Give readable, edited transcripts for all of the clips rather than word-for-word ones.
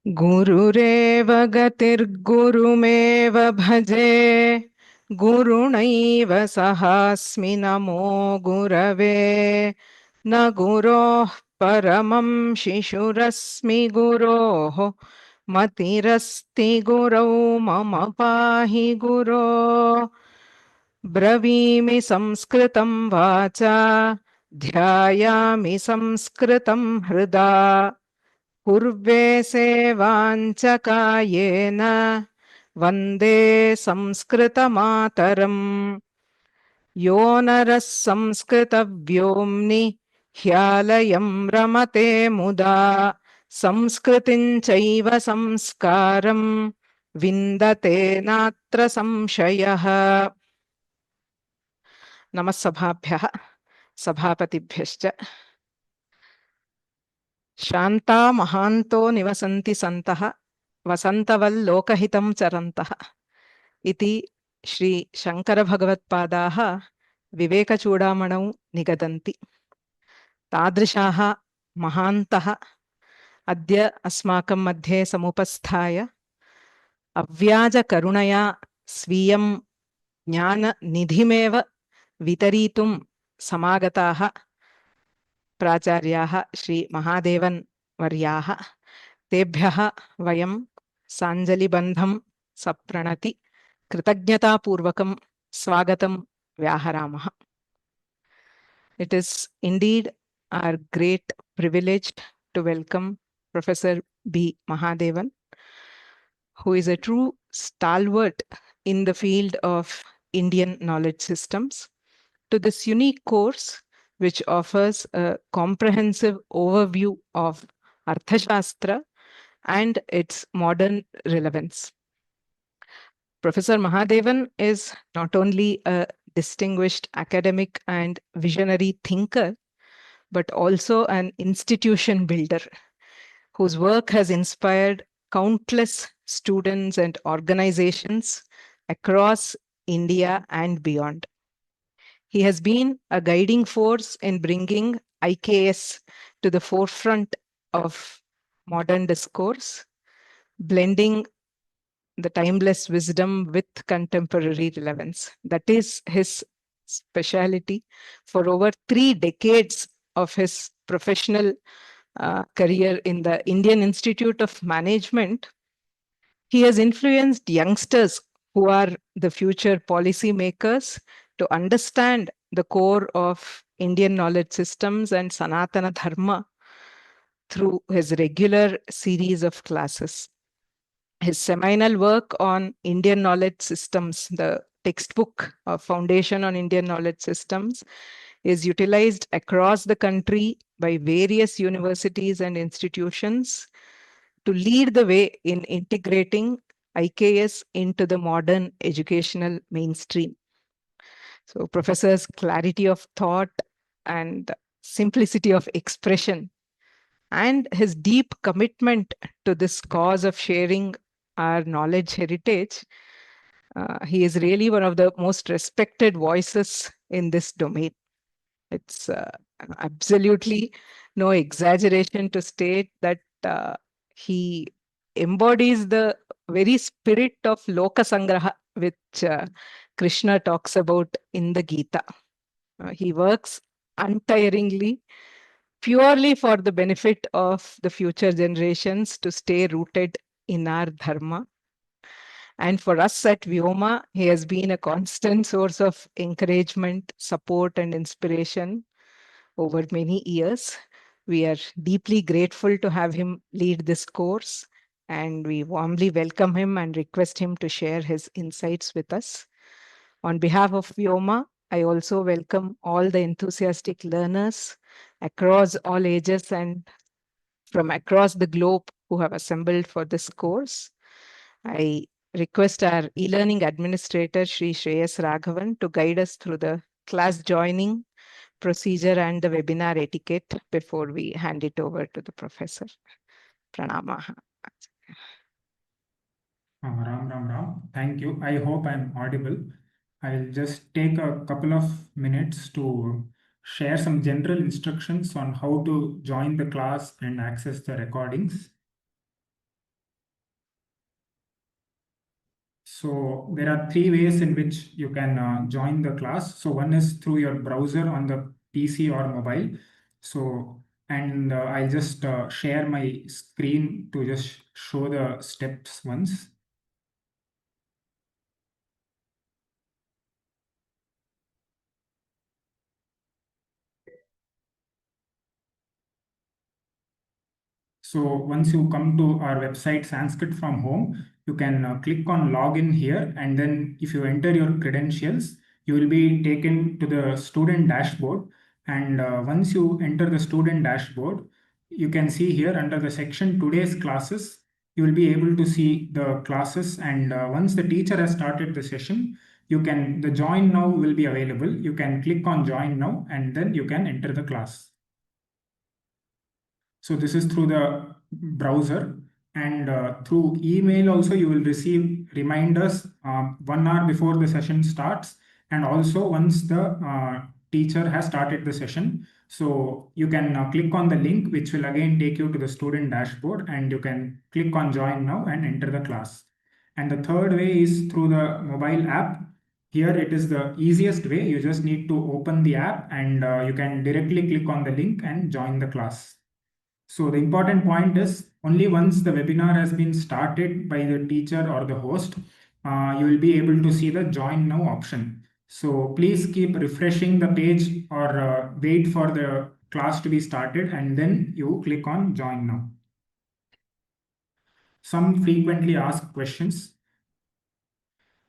गुरुरेव गतिर्गुरुमेव भजे गुरुणैव सहास्मि नमो गुरवे न गुरोः परमं शिशुरस्मि गुरोः मतिरस्ति गुरौ मम पाहि गुरो ब्रवीमि संस्कृतं वाचा ध्यायामि संस्कृतं हृदा पूर्वे सेवाञ्च कायेन वन्दे संस्कृतमातरम् यो नरः संस्कृतव्योम्नि ह्यालयं रमते मुदा संस्कृतिं चैव संस्कारं विन्दते नात्र संशयः नमः सभाभ्यः सभापतिभ्यश्च शान्ता महान्तो निवसन्ति सन्तः वसन्तवल्लोकहितं चरन्तः इति श्री शङ्करभगवत्पादाः विवेकचूडामणौ निगदन्ति। तादृशाः महान्तः अद्य अस्माकं मध्ये समुपस्थाय अव्याजकरुणया स्वीयं ज्ञाननिधिमेव वितरीतुं समागताः प्राचार्याः श्री महादेवन वर्याः तेभ्यः वयं साञ्जलिबन्धं सप्रणति कृतज्ञतापूर्वकं स्वागतं व्याहरामः. It is indeed our great privilege to welcome Professor B. Mahadevan, who is a true stalwart in the field of Indian knowledge systems, to this unique course which offers a comprehensive overview of Arthashastra and its modern relevance. Professor Mahadevan is not only a distinguished academic and visionary thinker, but also an institution builder whose work has inspired countless students and organizations across India and beyond. He has been a guiding force in bringing IKS to the forefront of modern discourse, blending the timeless wisdom with contemporary relevance. That is his specialty. For over 3 decades of his professional career in the Indian Institute of Management, he has influenced youngsters who are the future policy makers to understand the core of Indian knowledge systems and Sanatana Dharma through his regular series of classes. His seminal work on Indian knowledge systems, the textbook of Foundation on Indian Knowledge Systems, is utilized across the country by various universities and institutions to lead the way in integrating IKS into the modern educational mainstream. So Professor's clarity of thought and simplicity of expression and his deep commitment to this cause of sharing our knowledge heritage, he is really one of the most respected voices in this domain. It's absolutely no exaggeration to state that he embodies the very spirit of Loka Sangraha, which Krishna talks about in the Gita. He works untiringly, purely for the benefit of the future generations to stay rooted in our dharma. And for us at Vyoma, he has been a constant source of encouragement, support, and inspiration over many years. We are deeply grateful to have him lead this course, and we warmly welcome him and request him to share his insights with us. On behalf of Vyoma, I also welcome all the enthusiastic learners across all ages and from across the globe who have assembled for this course. I request our e-learning administrator, Shri Shreyas Raghavan, to guide us through the class joining procedure and the webinar etiquette before we hand it over to the professor. Pranama. Ram. Thank you. I hope I'm audible. I'll just take a couple of minutes to share some general instructions on how to join the class and access the recordings. So there are three ways in which you can join the class. So one is through your browser on the PC or mobile. So, and I'll just share my screen to just show the steps once. So once you come to our website, Sanskrit From Home, you can click on login here. And then if you enter your credentials, you will be taken to the student dashboard. And once you enter the student dashboard, you can see here under the section today's classes, you will be able to see the classes. And once the teacher has started the session, the join now will be available. You can click on join now and then you can enter the class. So this is through the browser, and through email also you will receive reminders 1 hour before the session starts, and also once the teacher has started the session. So you can click on the link which will again take you to the student dashboard, and you can click on join now and enter the class. And the third way is through the mobile app. Here it is the easiest way. You just need to open the app, and you can directly click on the link and join the class. So the important point is only once the webinar has been started by the teacher or the host, you will be able to see the join now option. So please keep refreshing the page or wait for the class to be started and then you click on join now. Some frequently asked questions.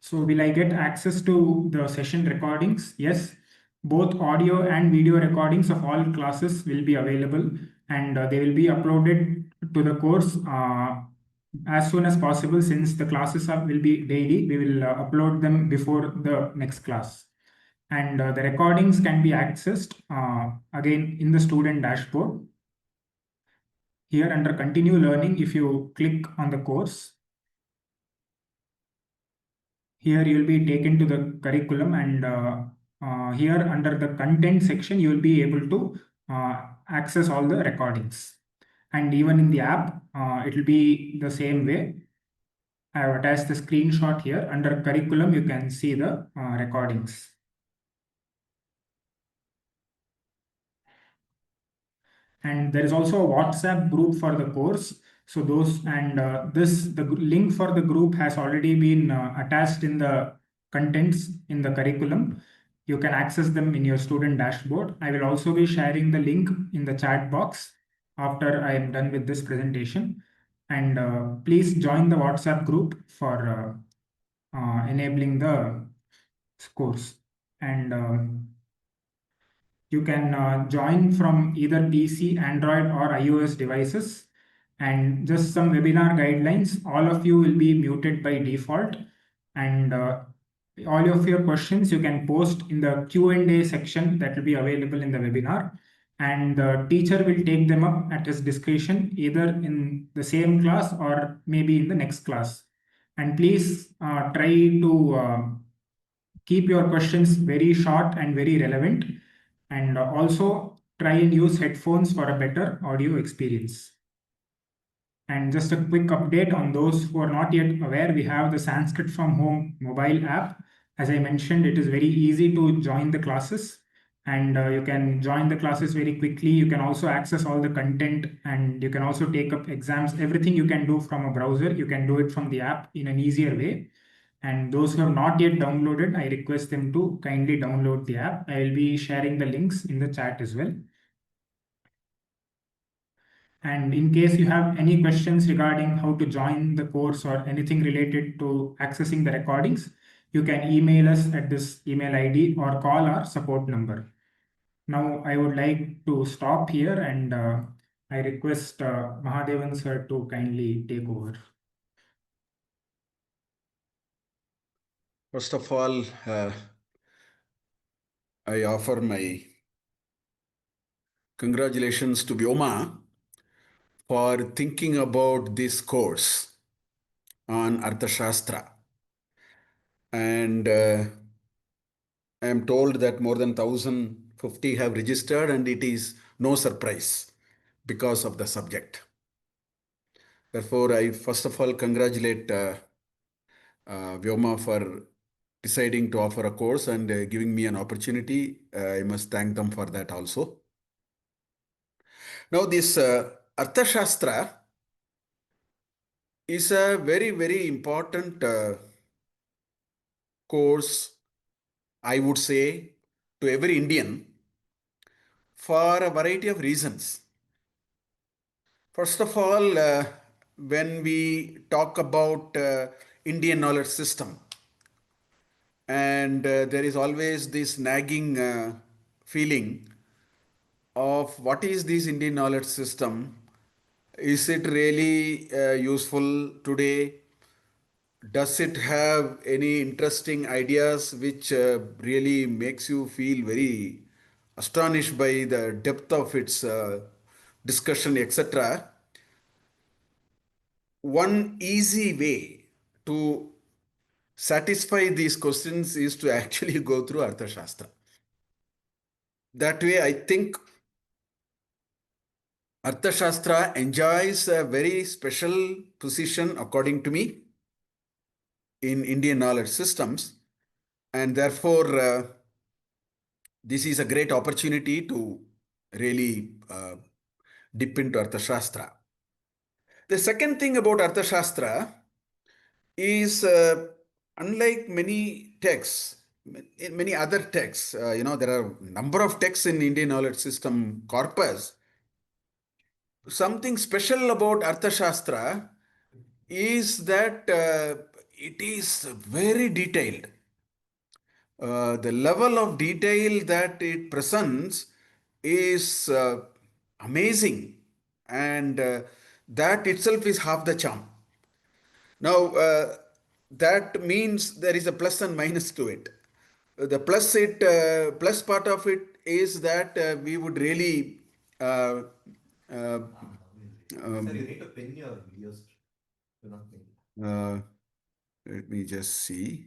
So will I get access to the session recordings? Yes, both audio and video recordings of all classes will be available, and they will be uploaded to the course as soon as possible. Since the classes will be daily, we will upload them before the next class. And the recordings can be accessed again in the student dashboard. Here under continue learning, if you click on the course, here you will be taken to the curriculum, and here under the content section, you will be able to access all the recordings. And even in the app, it will be the same way. I have attached the screenshot here. Under curriculum, you can see the recordings. And there is also a WhatsApp group for the course. So those and the link for the group has already been attached in the contents in the curriculum. You can access them in your student dashboard. I will also be sharing the link in the chat box after I am done with this presentation. And please join the WhatsApp group for enabling the course. And you can join from either PC, Android, or iOS devices. And just some webinar guidelines, all of you will be muted by default. And all of your questions you can post in the Q&A section that will be available in the webinar. And the teacher will take them up at his discretion, either in the same class or maybe in the next class. And please try to keep your questions very short and very relevant, and also try and use headphones for a better audio experience. And just a quick update on those who are not yet aware, we have the Sanskrit From Home mobile app. As I mentioned, it is very easy to join the classes, and you can join the classes very quickly. You can also access all the content, and you can also take up exams. Everything you can do from a browser, you can do it from the app in an easier way. And those who have not yet downloaded, I request them to kindly download the app. I will be sharing the links in the chat as well. And in case you have any questions regarding how to join the course or anything related to accessing the recordings, you can email us at this email ID or call our support number. Now, I would like to stop here, and I request Mahadevan sir to kindly take over. First of all, I offer my congratulations to Vyoma for thinking about this course on Arthashastra. And I am told that more than 1,050 have registered, and it is no surprise because of the subject. Therefore, I first of all congratulate Vyoma for deciding to offer a course and giving me an opportunity. I must thank them for that also. Now, this Arthashastra is a very, very important course, I would say, to every Indian for a variety of reasons. First of all, when we talk about Indian knowledge system, and there is always this nagging feeling of what is this Indian knowledge system? Is it really useful today? Does it have any interesting ideas which really makes you feel very astonished by the depth of its discussion, etc.? One easy way to satisfy these questions is to actually go through Arthashastra. That way, I think Arthashastra enjoys a very special position, according to me, in Indian knowledge systems, and therefore, this is a great opportunity to really dip into Arthashastra. The second thing about Arthashastra is unlike many texts, in many other texts, there are a number of texts in Indian knowledge system corpus. Something special about Arthashastra is that it is very detailed. The level of detail that it presents is amazing, and that itself is half the charm. Now, that means there is a plus and minus to it. The plus part of it is that we would really Sir, you need to pin your videos. You're not pinning. let me just see.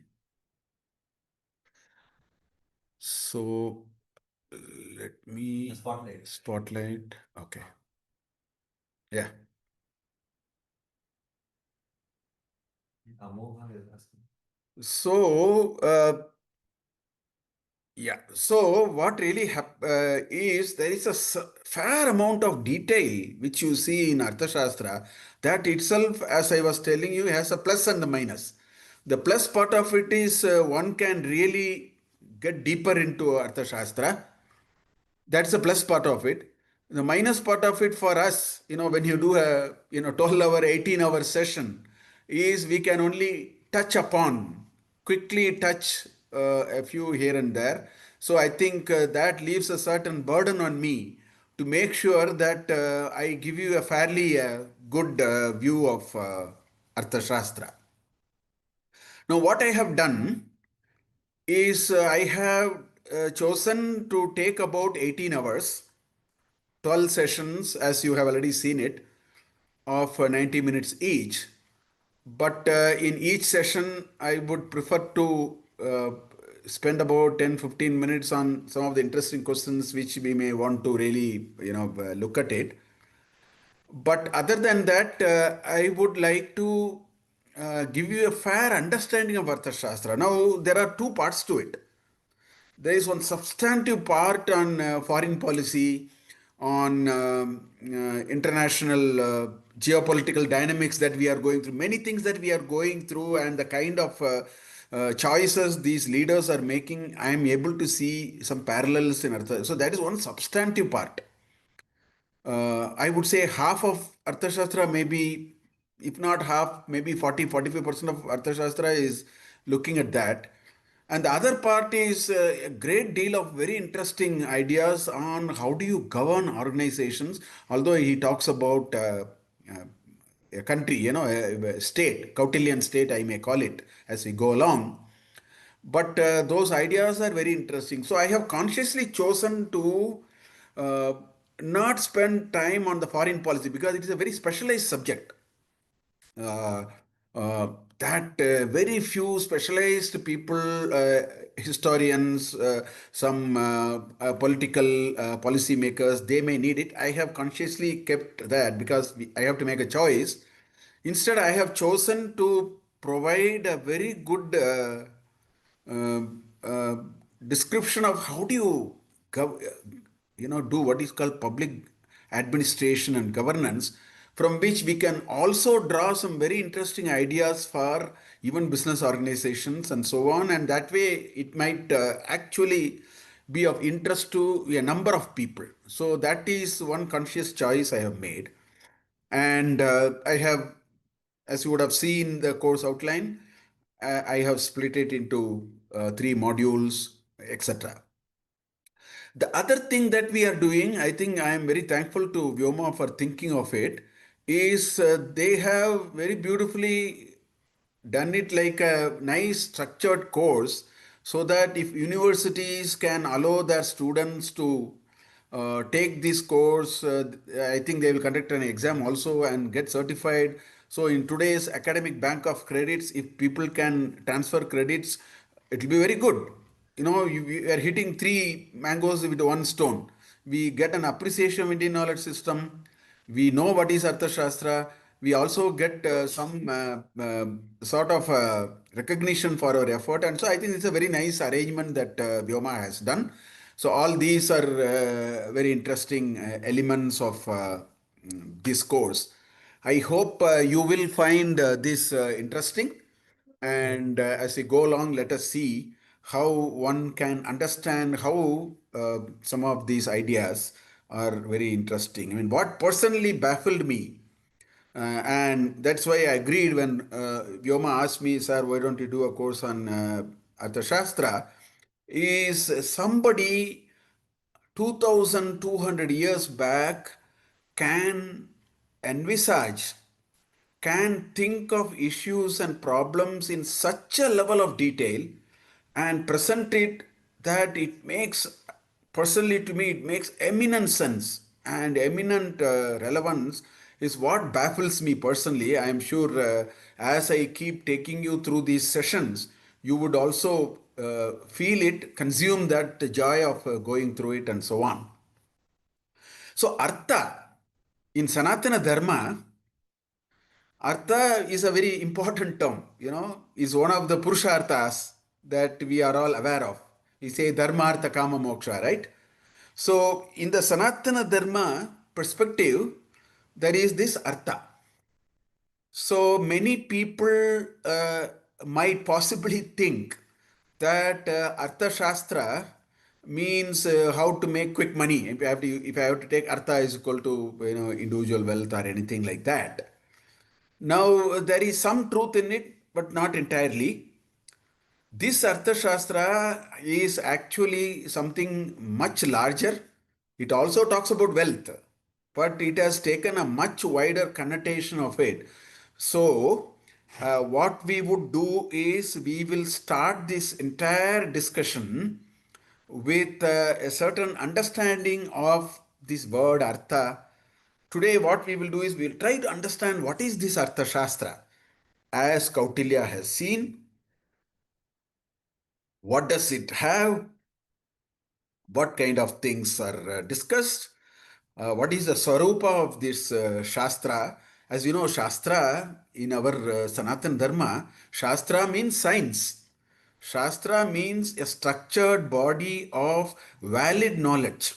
So let me spotlight. Okay. Yeah. Amoha is asking. So so what really is there is a fair amount of detail which you see in Arthashastra that itself, as I was telling you, has a plus and a minus. The plus part of it is one can really get deeper into Arthashastra. That's the plus part of it. The minus part of it for us, when you do a 12-hour, 18-hour session, is we can only quickly touch a few here and there. So I think that leaves a certain burden on me to make sure that I give you a fairly good view of Arthashastra. Now, what I have done is I have chosen to take about 18 hours, 12 sessions, as you have already seen it, of 90 minutes each. But in each session, I would prefer to spend about 10-15 minutes on some of the interesting questions which we may want to really, look at it. But other than that, I would like to give you a fair understanding of Arthashastra. Now, there are two parts to it. There is one substantive part on foreign policy, on international geopolitical dynamics that we are going through, many things that we are going through, and the kind of choices these leaders are making. I am able to see some parallels in Arthashastra. So that is one substantive part. I would say half of Arthashastra, maybe, if not half, maybe 40-45% of Arthashastra is looking at that. And the other part is a great deal of very interesting ideas on how do you govern organizations. Although he talks about a country, a state, Kautilyan state, I may call it, as we go along. But those ideas are very interesting. So I have consciously chosen to not spend time on the foreign policy because it is a very specialized subject. That very few specialized people, historians, some political policy makers, they may need it. I have consciously kept that because I have to make a choice. Instead, I have chosen to provide a very good uh, uh, description of how do you do what is called public administration and governance, from which we can also draw some very interesting ideas for even business organizations and so on. And that way it might actually be of interest to a number of people. So that is one conscious choice I have made. And I have, as you would have seen the course outline, I have split it into 3 modules, etc. The other thing that we are doing, I think I am very thankful to Vyoma for thinking of it, is they have very beautifully done it like a nice structured course, so that if universities can allow their students to take this course, I think they will conduct an exam also and get certified. So in today's academic bank of credits, if people can transfer credits, it will be very good. We are hitting 3 mangoes with 1 stone. We get an appreciation of Indian knowledge system. We know what is Arthashastra. We also get some sort of recognition for our effort. And so I think it's a very nice arrangement that Vyoma has done. So all these are very interesting elements of this course. I hope you will find this interesting. And as we go along, let us see how one can understand how some of these ideas are very interesting. I mean, what personally baffled me, and that's why I agreed when Vyoma asked me, sir, why don't you do a course on Arthashastra, is somebody 2200 years back can envisage, can think of issues and problems in such a level of detail and present it that it makes, personally to me, it makes eminent sense and eminent relevance is what baffles me personally. I am sure as I keep taking you through these sessions, you would also feel it, consume that joy of going through it and so on. So, Artha in Sanatana Dharma, Artha is a very important term, is one of the Purusharthas that we are all aware of. We say Dharma, Artha, Kama, Moksha, right? So, in the Sanatana Dharma perspective, there is this Artha. So, many people might possibly think that Arthashastra means how to make quick money. If I have to take Artha is equal to individual wealth or anything like that. Now, there is some truth in it, but not entirely. This Arthashastra is actually something much larger. It also talks about wealth, but it has taken a much wider connotation of it. So, what we would do is we will start this entire discussion with a certain understanding of this word Artha. Today, what we will do is we will try to understand what is this Arthashastra as Kautilya has seen. What does it have? What kind of things are discussed? What is the Swarupa of this Shastra? As you know, Shastra in our Sanatan Dharma, Shastra means science. Shastra means a structured body of valid knowledge.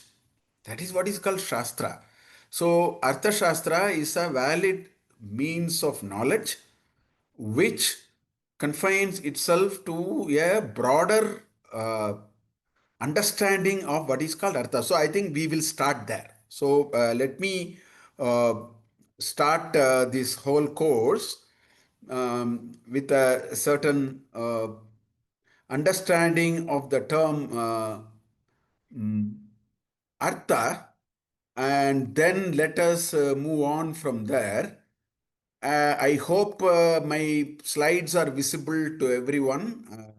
That is what is called Shastra. So, Arthashastra is a valid means of knowledge which confines itself to a broader understanding of what is called Artha. So, I think we will start there. So, let me start this whole course with a certain understanding of the term Artha, and then let us move on from there. I hope my slides are visible to everyone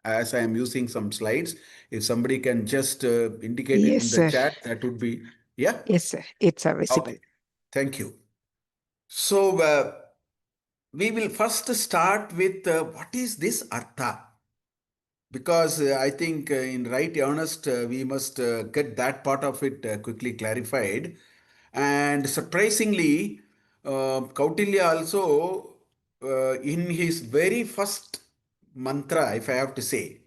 as I am using some slides. If somebody can just indicate it Yes, in the sir. chat, that would be, yeah? Yes, sir. It's visible. Okay, thank you. So, we will first start with what is this Artha? Because I think in right earnest, we must get that part of it quickly clarified. And surprisingly, Kautilya also in his very first mantra, if I have to say,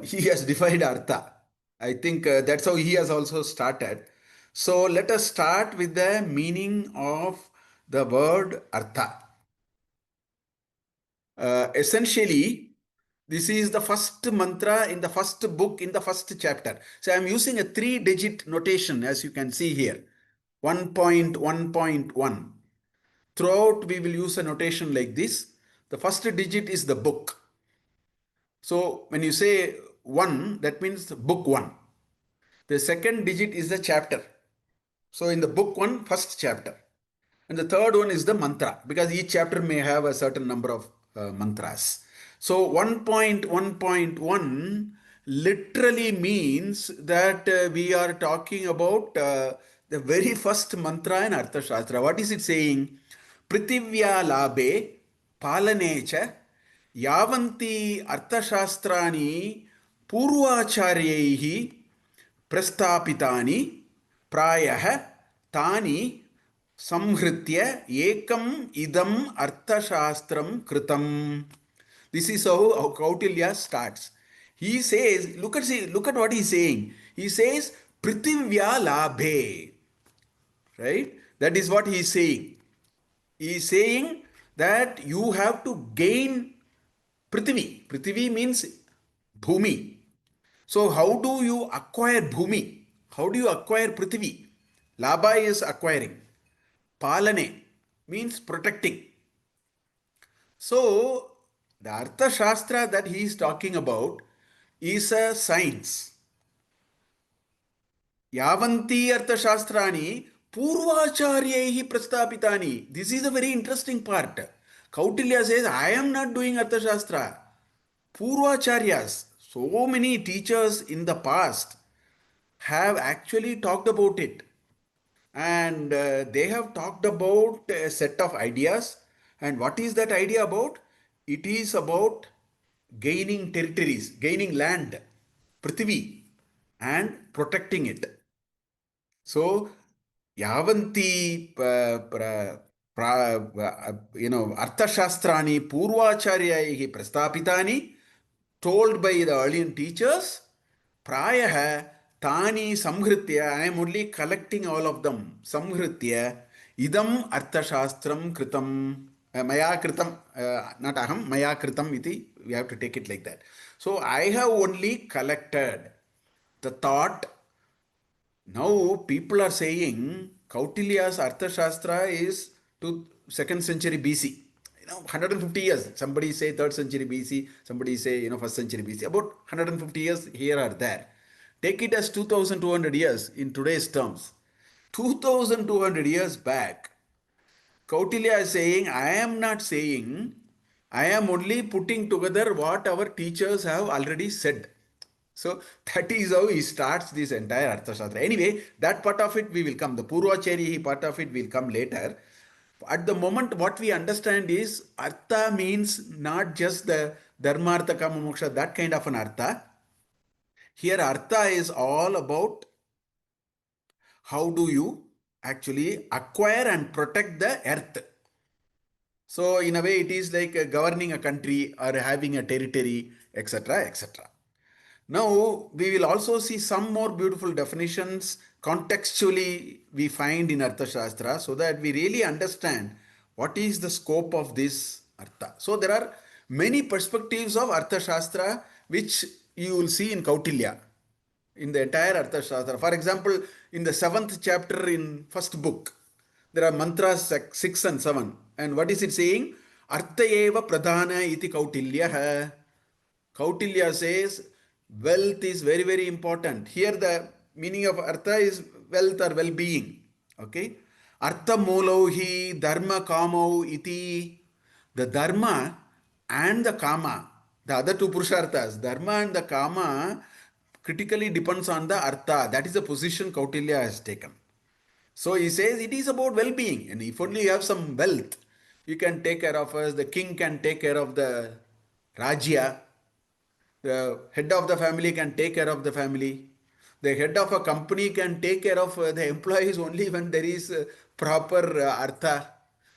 he has defined artha. I think that's how he has also started. So let us start with the meaning of the word artha. Essentially, this is the first mantra in the first book, in the first chapter. So I'm using a 3-digit notation, as you can see here, 1.1.1. Throughout, we will use a notation like this. The first digit is the book. So when you say 1, that means book 1. The second digit is the chapter. So in the book 1, first chapter. And the third one is the mantra, because each chapter may have a certain number of mantras. So 1.1.1 literally means that we are talking about the very first mantra in Arthashastra. What is it saying? Prithivya labhe palanecha yavanti arthashastrani purvacharyaihi prastapitani prayah tani samhritya ekam idam arthashastram kritam. This is how Kautilya starts. He says, look at what he's saying. He says, Prithivya labhe. Right? That is what he is saying. He is saying that you have to gain Prithvi. Prithvi means Bhumi. So how do you acquire Bhumi? How do you acquire Prithvi? Labha is acquiring. Palane means protecting. So the Arthashastra that he is talking about is a science. Yavanti Arthashastrani Purvacharyahi Prastapitani. This is a very interesting part. Kautilya says, I am not doing Arthashastra. Purvacharyas, so many teachers in the past have actually talked about it. And they have talked about a set of ideas. And what is that idea about? It is about gaining territories, gaining land, Prithvi, and protecting it. So, yavanti arthashastrani purvacharyahi prastapitani, told by the earlier teachers, prayah tani samhritya, I am only collecting all of them, samhritya idam arthashastram kritam, maya kritam, not aham, maya kritam iti, we have to take it like that. So I have only collected the thought. Now people are saying Kautilya's Arthashastra is to 2nd century BC. 150 years. Somebody say 3rd century BC, somebody say 1st century BC. About 150 years here or there. Take it as 2200 years in today's terms. 2200 years back, Kautilya is saying, I am not saying, I am only putting together what our teachers have already said. So that is how he starts this entire Arthashastra. Anyway, that part of it we will come. The Purvacharya part of it will come later. At the moment, what we understand is Artha means not just the Dharma, Artha, Kama, Moksha, that kind of an Artha. Here, Artha is all about how do you actually acquire and protect the earth. So, in a way, it is like governing a country or having a territory, etc., etc. Now, we will also see some more beautiful definitions contextually we find in Arthashastra so that we really understand what is the scope of this Artha. So, there are many perspectives of Arthashastra which you will see in Kautilya, in the entire Arthashastra. For example, in the 7th chapter in first book, there are mantras 6 and 7. And what is it saying? Artha eva pradhana iti Kautilya. Kautilya says, wealth is very, very important. Here the meaning of artha is wealth or well-being. Okay? Artha molohhi dharma kamau iti. The dharma and the kama, the other two purusharthas, dharma and the kama, critically depends on the artha. That is the position Kautilya has taken. So he says it is about well-being. And if only you have some wealth, you can take care of us. The king can take care of the Rajya. The head of the family can take care of the family. The head of a company can take care of the employees only when there is proper artha.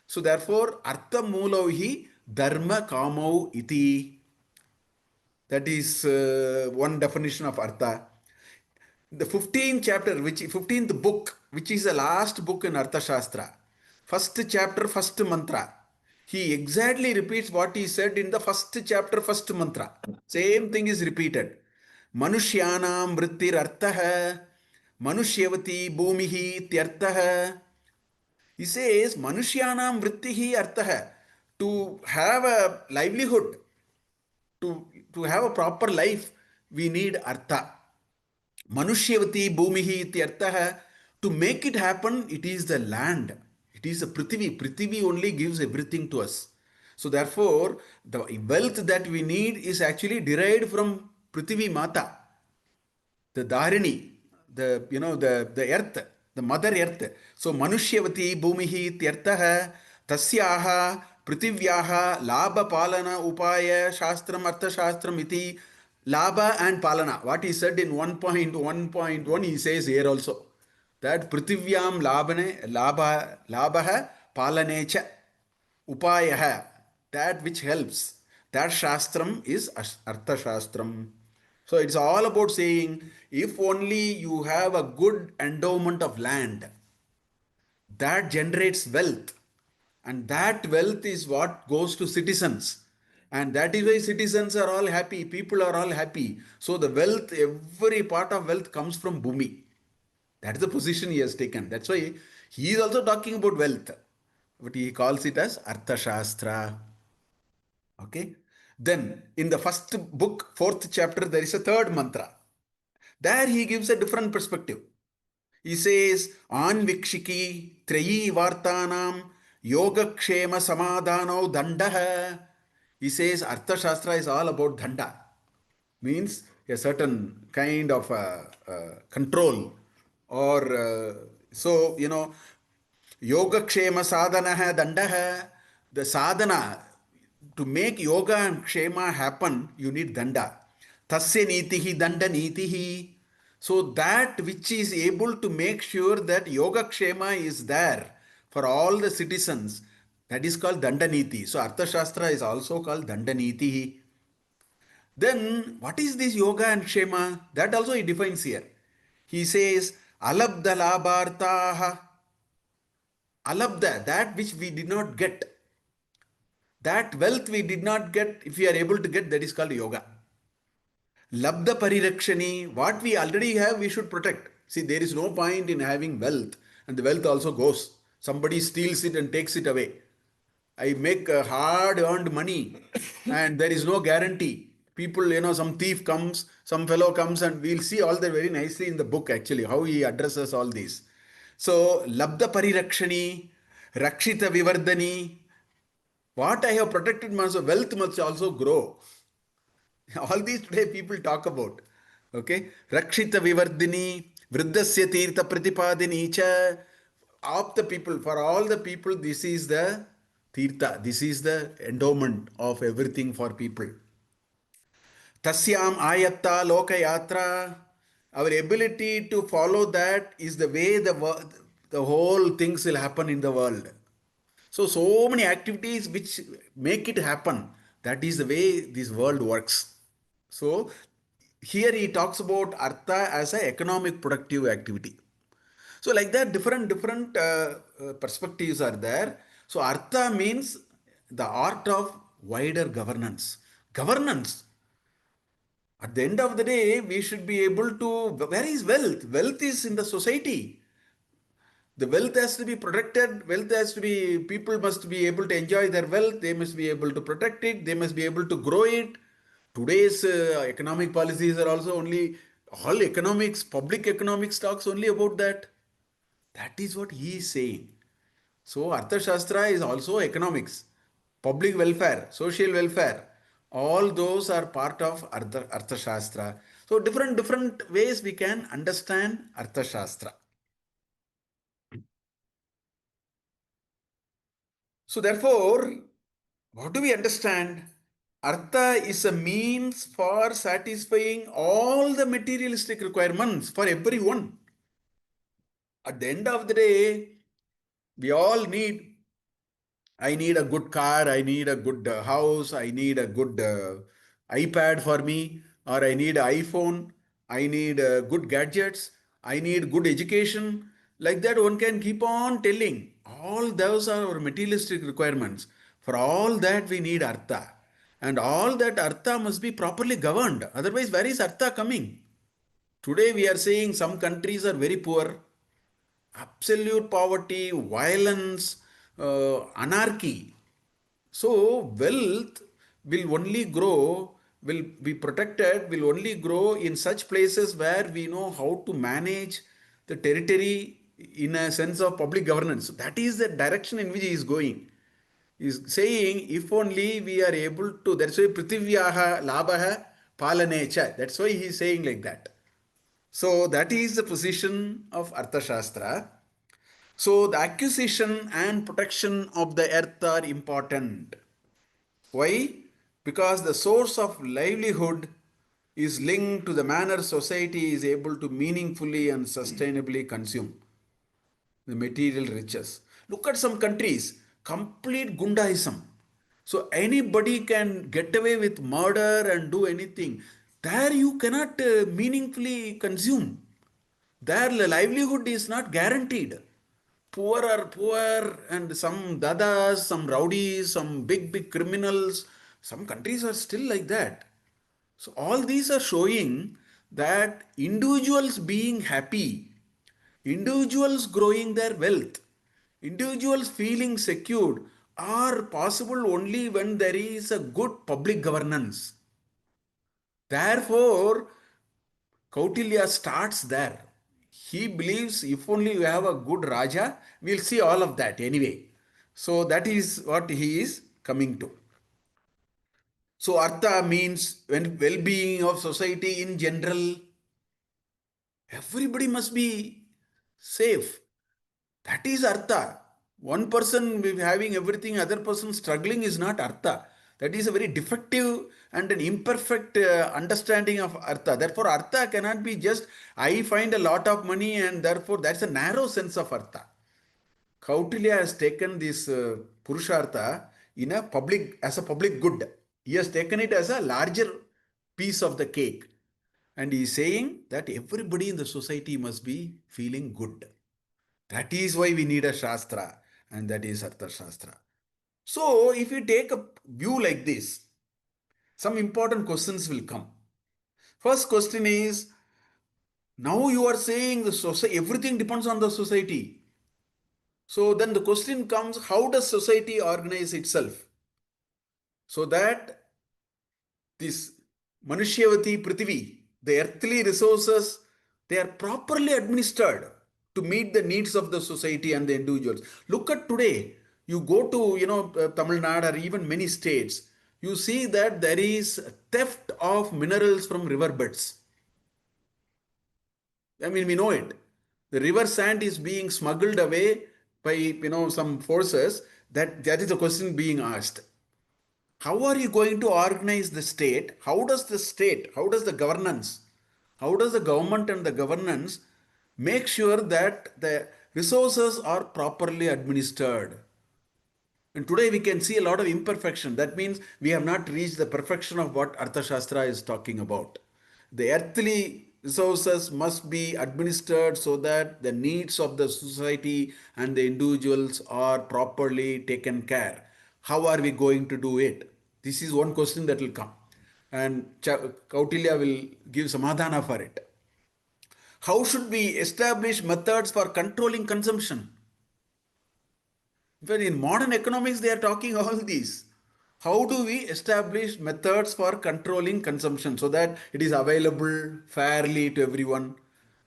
So therefore, artha moolau hi dharma kamau iti. That is one definition of artha. The 15th chapter, 15th book, which is the last book in Arthashastra, first chapter, first mantra, he exactly repeats what he said in the first chapter, first mantra. Same thing is repeated. Manushyanam vrittir arthaha, manushyavati bhumihi tyarthaha. He says, Manushyanam vrittihi arthaha. To have a livelihood, to have a proper life, we need artha. Manushyavati bhumihi ityarthaha. To make it happen, it is the land. It is the Prithvi. Prithvi only gives everything to us. So therefore, the wealth that we need is actually derived from Prithvi Mata, the Dharini, the earth, the mother earth. So Manushyavati bhumihi ityarthaha tasyaha prithivyaha labha palana upaya shastram artha shastram iti. Labha and palana. What he said in 1.1.1, he says here also that prithvivyam labhaha palanecha upayaha, that which helps. That shastram is artha shastram. So it's all about saying, if only you have a good endowment of land, that generates wealth, and that wealth is what goes to citizens, and that is why citizens are all happy, people are all happy. So the wealth, every part of wealth comes from bhumi. That is the position he has taken. That's why he is also talking about wealth, but he calls it as arthashastra. Okay. Then in the first book, fourth chapter, there is a third mantra. There he gives a different perspective. He says, Anvikshiki Treyi Vartanam Yogakshema Samadhano Dandaha. He says Arthashastra is all about danda. Means a certain kind of control. Or Yogakshema Sadhanaha Dandaha. The sadhana, to make yoga and kshema happen, you need danda. Tasya nitihi danda nitihi. So that which is able to make sure that yoga kshema is there for all the citizens, that is called dandaniti. So Arthashastra is also called dandaniti. Then what is this yoga and kshema? That also he defines here. He says, alabdha labhartaha. Alabdha, that which we did not get. That wealth we did not get, if we are able to get, that is called yoga. Labdha parirakshani, what we already have, we should protect. See, there is no point in having wealth, and the wealth also goes. Somebody steals it and takes it away. I make hard earned money, and there is no guarantee. People, some thief comes, some fellow comes, and we'll see all that very nicely in the book actually, how he addresses all these. So, labdha parirakshani, rakshita vivardhani, what I have protected must, wealth must also grow. All these today people talk about. Okay? Rakshita vivardhini, vriddhasya tirtha pratipadini cha. Of the people, for all the people, this is the tirtha. This is the endowment of everything for people. Tasyam ayatta loka yatra. Our ability to follow that is the way the whole things will happen in the world. So many activities which make it happen. That is the way this world works. So here he talks about artha as an economic productive activity. So like that, different perspectives are there. So artha means the art of wider governance. Governance. At the end of the day, we should be able to. Where is wealth? Wealth is in the society. The wealth has to be protected. Wealth has to be, people must be able to enjoy their wealth. They must be able to protect it. They must be able to grow it. Today's economic policies are also only, all economics, public economics talks only about that. That is what he is saying. So Arthashastra is also economics, public welfare, social welfare. All those are part of Arthashastra. So different ways we can understand Arthashastra. So therefore, what do we understand? Artha is a means for satisfying all the materialistic requirements for everyone. At the end of the day, we all need I need a good car, I need a good house, I need a good iPad for me, or I need an iPhone, I need good gadgets, I need good education. Like that, one can keep on telling. All those are our materialistic requirements. For all that, we need artha. And all that artha must be properly governed. Otherwise, where is artha coming? Today, we are saying some countries are very poor, absolute poverty, violence, anarchy. So, wealth will only grow, will be protected, will only grow in such places where we know how to manage the territory in a sense of public governance. So that is the direction in which he is going. He is saying, if only we are able to, that's why Prithivyaha Labhaha Palanecha. That's why he is saying like that. So that is the position of Arthashastra. So the acquisition and protection of the earth are important. Why? Because the source of livelihood is linked to the manner society is able to meaningfully and sustainably consume the material riches. Look at some countries, complete gundaism. So anybody can get away with murder and do anything. There you cannot meaningfully consume. Their livelihood is not guaranteed. Poor are poor, and some dadas, some rowdies, some big criminals. Some countries are still like that. So, all these are showing that individuals being happy, individuals growing their wealth, individuals feeling secured are possible only when there is a good public governance. Therefore, Kautilya starts there. He believes if only you have a good Raja, we'll see all of that anyway. So that is what he is coming to. So Artha means well-being of society in general. Everybody must be safe. That is Artha. One person having everything, other person struggling is not Artha. That is a very defective and an imperfect understanding of Artha. Therefore, Artha cannot be just, I find a lot of money and therefore that's a narrow sense of Artha. Kautilya has taken this Purushartha in a public, as a public good. He has taken it as a larger piece of the cake. And he is saying that everybody in the society must be feeling good. That is why we need a Shastra, and that is Arthashastra. So, if you take a view like this, some important questions will come. First question is, now you are saying the society, everything depends on the society. So then the question comes, how does society organize itself? So that this Manushyavati Prithvi, the earthly resources, they are properly administered to meet the needs of the society and the individuals. Look at today, you go to, Tamil Nadu or even many states, you see that there is theft of minerals from riverbeds. I mean, we know it. The river sand is being smuggled away by, some forces. That is the question being asked. How are you going to organize the state? How does the state, how does the governance, how does the government and the governance make sure that the resources are properly administered? And today we can see a lot of imperfection. That means we have not reached the perfection of what Arthashastra is talking about. The earthly resources must be administered so that the needs of the society and the individuals are properly taken care. How are we going to do it? This is one question that will come. And Kautilya will give samadhana for it. How should we establish methods for controlling consumption? But in modern economics, they are talking all these. How do we establish methods for controlling consumption so that it is available fairly to everyone?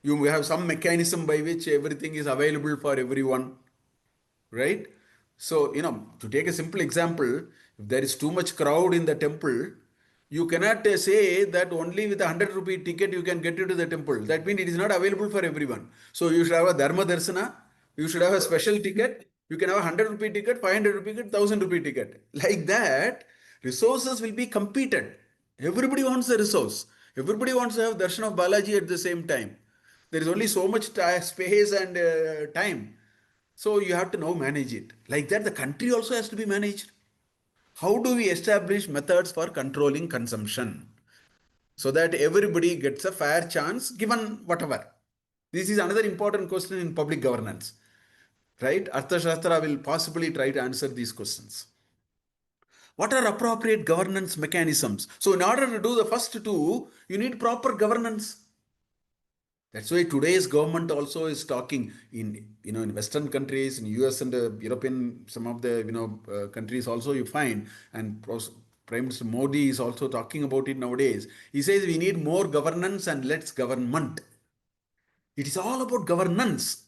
You have some mechanism by which everything is available for everyone, right? So, to take a simple example, if there is too much crowd in the temple, you cannot say that only with a 100 rupee ticket you can get into the temple. That means it is not available for everyone. So you should have a Dharma Darsana, you should have a special ticket, you can have a 100 rupee ticket, 500 rupee ticket, 1000 rupee ticket. Like that, resources will be competed. Everybody wants the resource. Everybody wants to have darshan of Balaji at the same time. There is only so much space and time. So you have to now manage it. Like that, the country also has to be managed. How do we establish methods for controlling consumption so that everybody gets a fair chance given whatever? This is another important question in public governance, right? Arthashastra will possibly try to answer these questions. What are appropriate governance mechanisms? So in order to do the first two, you need proper governance. That's why today's government also is talking in Western countries, in US and European, some of the countries also you find, and Prime Minister Modi is also talking about it nowadays. He says we need more governance and less government. It is all about governance.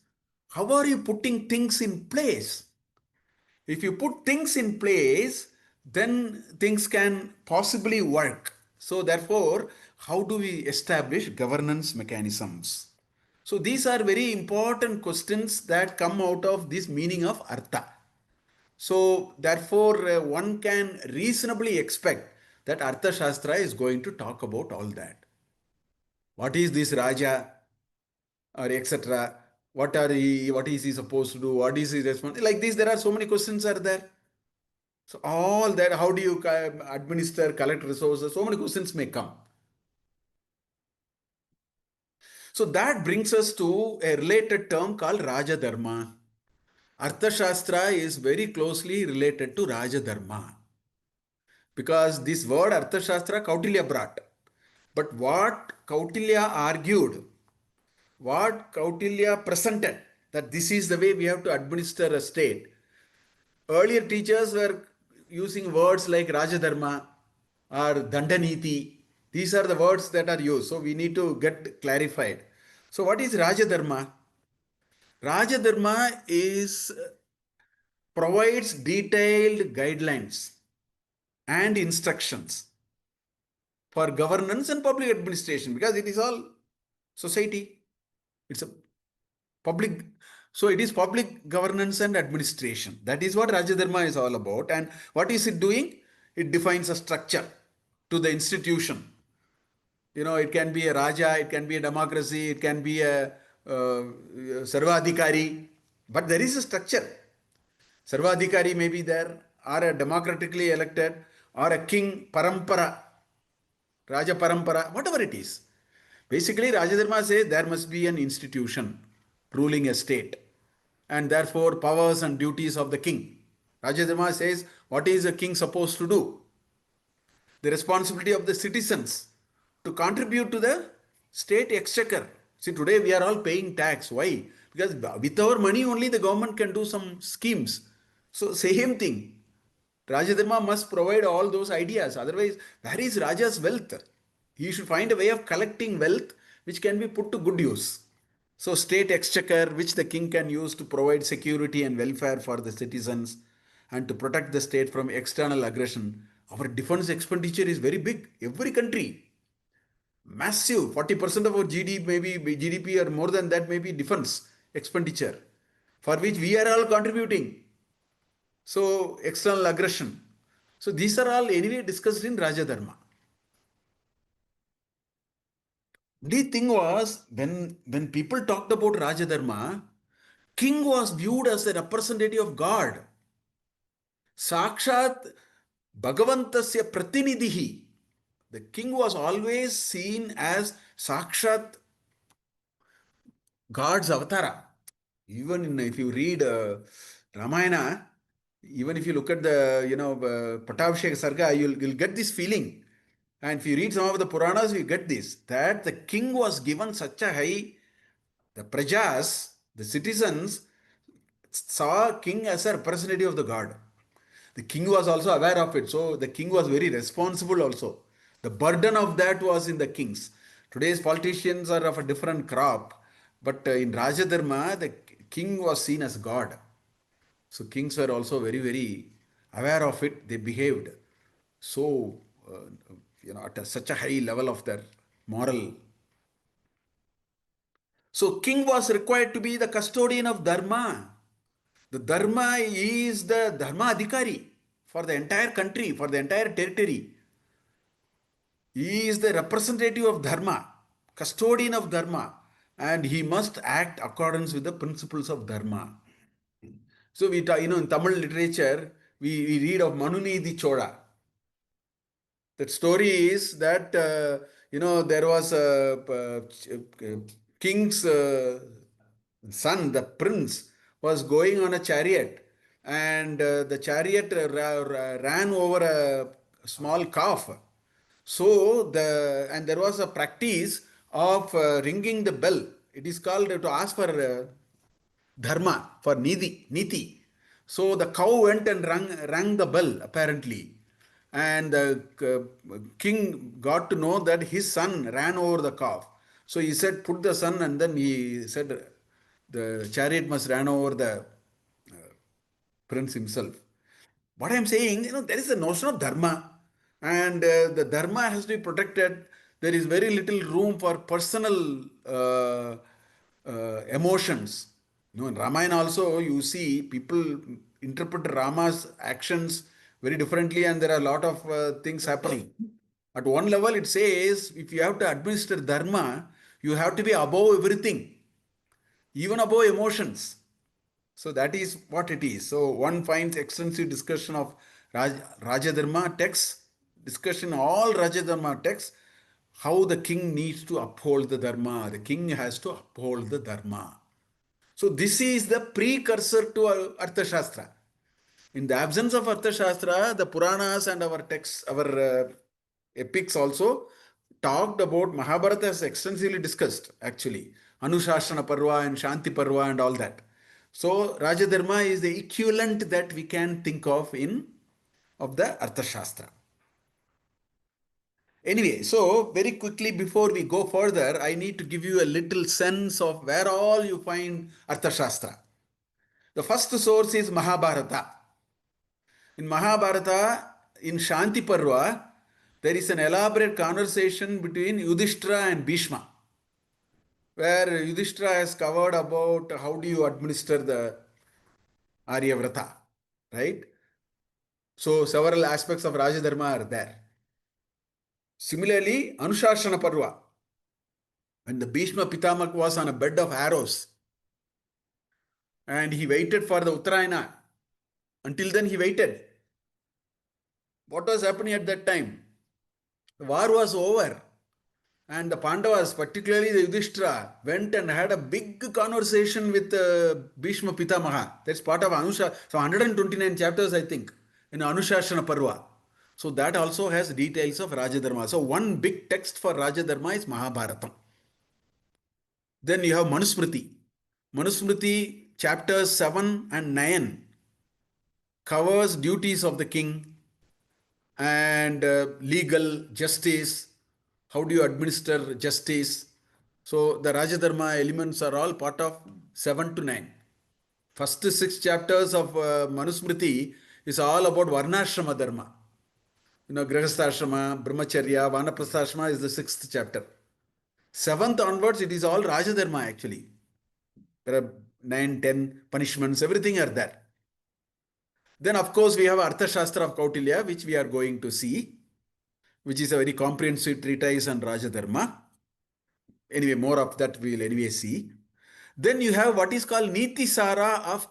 How are you putting things in place? If you put things in place, then things can possibly work. So therefore, how do we establish governance mechanisms? So these are very important questions that come out of this meaning of artha. So therefore, one can reasonably expect that Arthashastra is going to talk about all that. What is this Raja or etc.? What is he supposed to do? What is his responsibility? Like this, there are so many questions are there. So all that, how do you administer, collect resources? So many questions may come. So that brings us to a related term called Raja Dharma. Arthashastra is very closely related to Raja Dharma. Because this word Arthashastra Kautilya brought. But what Kautilya argued, what Kautilya presented, that this is the way we have to administer a state. Earlier teachers were using words like Rajadharma or Dandaniti. These are the words that are used. So we need to get clarified. So what is Rajadharma? Rajadharma provides detailed guidelines and instructions for governance and public administration, because it is all society. It's a public. So it is public governance and administration. That is what Rajadharma is all about. And what is it doing? It defines a structure to the institution. It can be a Raja, it can be a democracy, it can be a Sarvadhikari, but there is a structure. Sarvadhikari may be there, or a democratically elected, or a king, parampara, Raja parampara, whatever it is. Basically, Rajadharma says there must be an institution ruling a state, and therefore powers and duties of the king. Rajadharma says what is a king supposed to do? The responsibility of the citizens to contribute to the state exchequer. See, today we are all paying tax. Why? Because with our money only the government can do some schemes. So same thing. Rajadharma must provide all those ideas. Otherwise, where is Raja's wealth? He should find a way of collecting wealth which can be put to good use. So state exchequer, which the king can use to provide security and welfare for the citizens and to protect the state from external aggression. Our defense expenditure is very big. Every country, massive, 40% of our GDP or more than that may be defense expenditure, for which we are all contributing. So external aggression. So these are all anyway discussed in Rajadharma. The thing was, when people talked about Rajadharma, king was viewed as the representative of God. Sakshat Bhagavantasya Pratinidhihi. The king was always seen as Sakshat God's avatara. Even if you read Ramayana, even if you look at the Pattabhisheka Sarga, you'll get this feeling. And if you read some of the Puranas, you get this, that the king was given such a high, the prajas, the citizens, saw king as a representative of the god. The king was also aware of it. So the king was very responsible also. The burden of that was in the kings. Today's politicians are of a different crop. But in Rajadharma, the king was seen as God. So kings were also very, very aware of it. They behaved so, at such a high level of their moral. So king was required to be the custodian of Dharma. The Dharma is the Dharma Adhikari for the entire country, for the entire territory. He is the representative of Dharma, custodian of Dharma, and he must act accordance with the principles of Dharma. So we, in Tamil literature, we read of Manunidi Chola. That story is that, there was a king's son, the prince, was going on a chariot, and the chariot ran over a small calf. So and there was a practice of ringing the bell. It is called to ask for dharma, for niti. So the cow went and rang the bell apparently, and the king got to know that his son ran over the calf. So he said, put the son, and then he said the chariot must ran over the prince himself. What I'm saying, there is a notion of dharma, and the dharma has to be protected. There is very little room for personal emotions. In Ramayana also, you see people interpret Rama's actions very differently, and there are a lot of things happening. At one level, it says if you have to administer dharma, you have to be above everything, even above emotions. So that is what it is. So one finds extensive discussion of Rajadharma texts, discussion all Rajadharma texts, how the king needs to uphold the dharma. The king has to uphold the dharma. So this is the precursor to Arthashastra. In the absence of Arthashastra, the Puranas and our texts, our epics also talked about. Mahabharata is extensively discussed actually. Anushasana Parva and Shanti Parva and all that. So Rajadharma is the equivalent that we can think of of the Arthashastra. Anyway, so very quickly before we go further, I need to give you a little sense of where all you find Arthashastra. The first source is Mahabharata. In Mahabharata, in Shanti Parva, there is an elaborate conversation between Yudhishthira and Bhishma, where Yudhishthira has covered about how do you administer the Aryavrata, right? So several aspects of Rajadharma are there. Similarly, Anushasana Parva, when the Bhishma Pitamak was on a bed of arrows and he waited for the Uttarayana, until then he waited. What was happening at that time? The war was over, and the Pandavas, particularly the Yudhishthira, went and had a big conversation with Bhishma Pitamaha. That's part of Anusha. So 129 chapters, I think, in Anushasana Parva. So that also has details of Rajadharma. So one big text for Rajadharma is Mahabharata. Then you have Manusmriti. Manusmriti chapters 7 and 9 covers duties of the king and legal justice. How do you administer justice? So the Rajadharma elements are all part of 7 to 9. First 6 chapters of Manusmriti is all about Varnashrama Dharma. Grihastha-ashrama, Brahmacharya, Vanaprastha-ashrama is the 6th chapter. 7th onwards, it is all Rajadharma actually. There are 9, 10 punishments, everything are there. Then of course we have Arthashastra of Kautilya, which we are going to see, which is a very comprehensive treatise on Rajadharma. Anyway, more of that we will anyway see. Then you have what is called Niti Sara of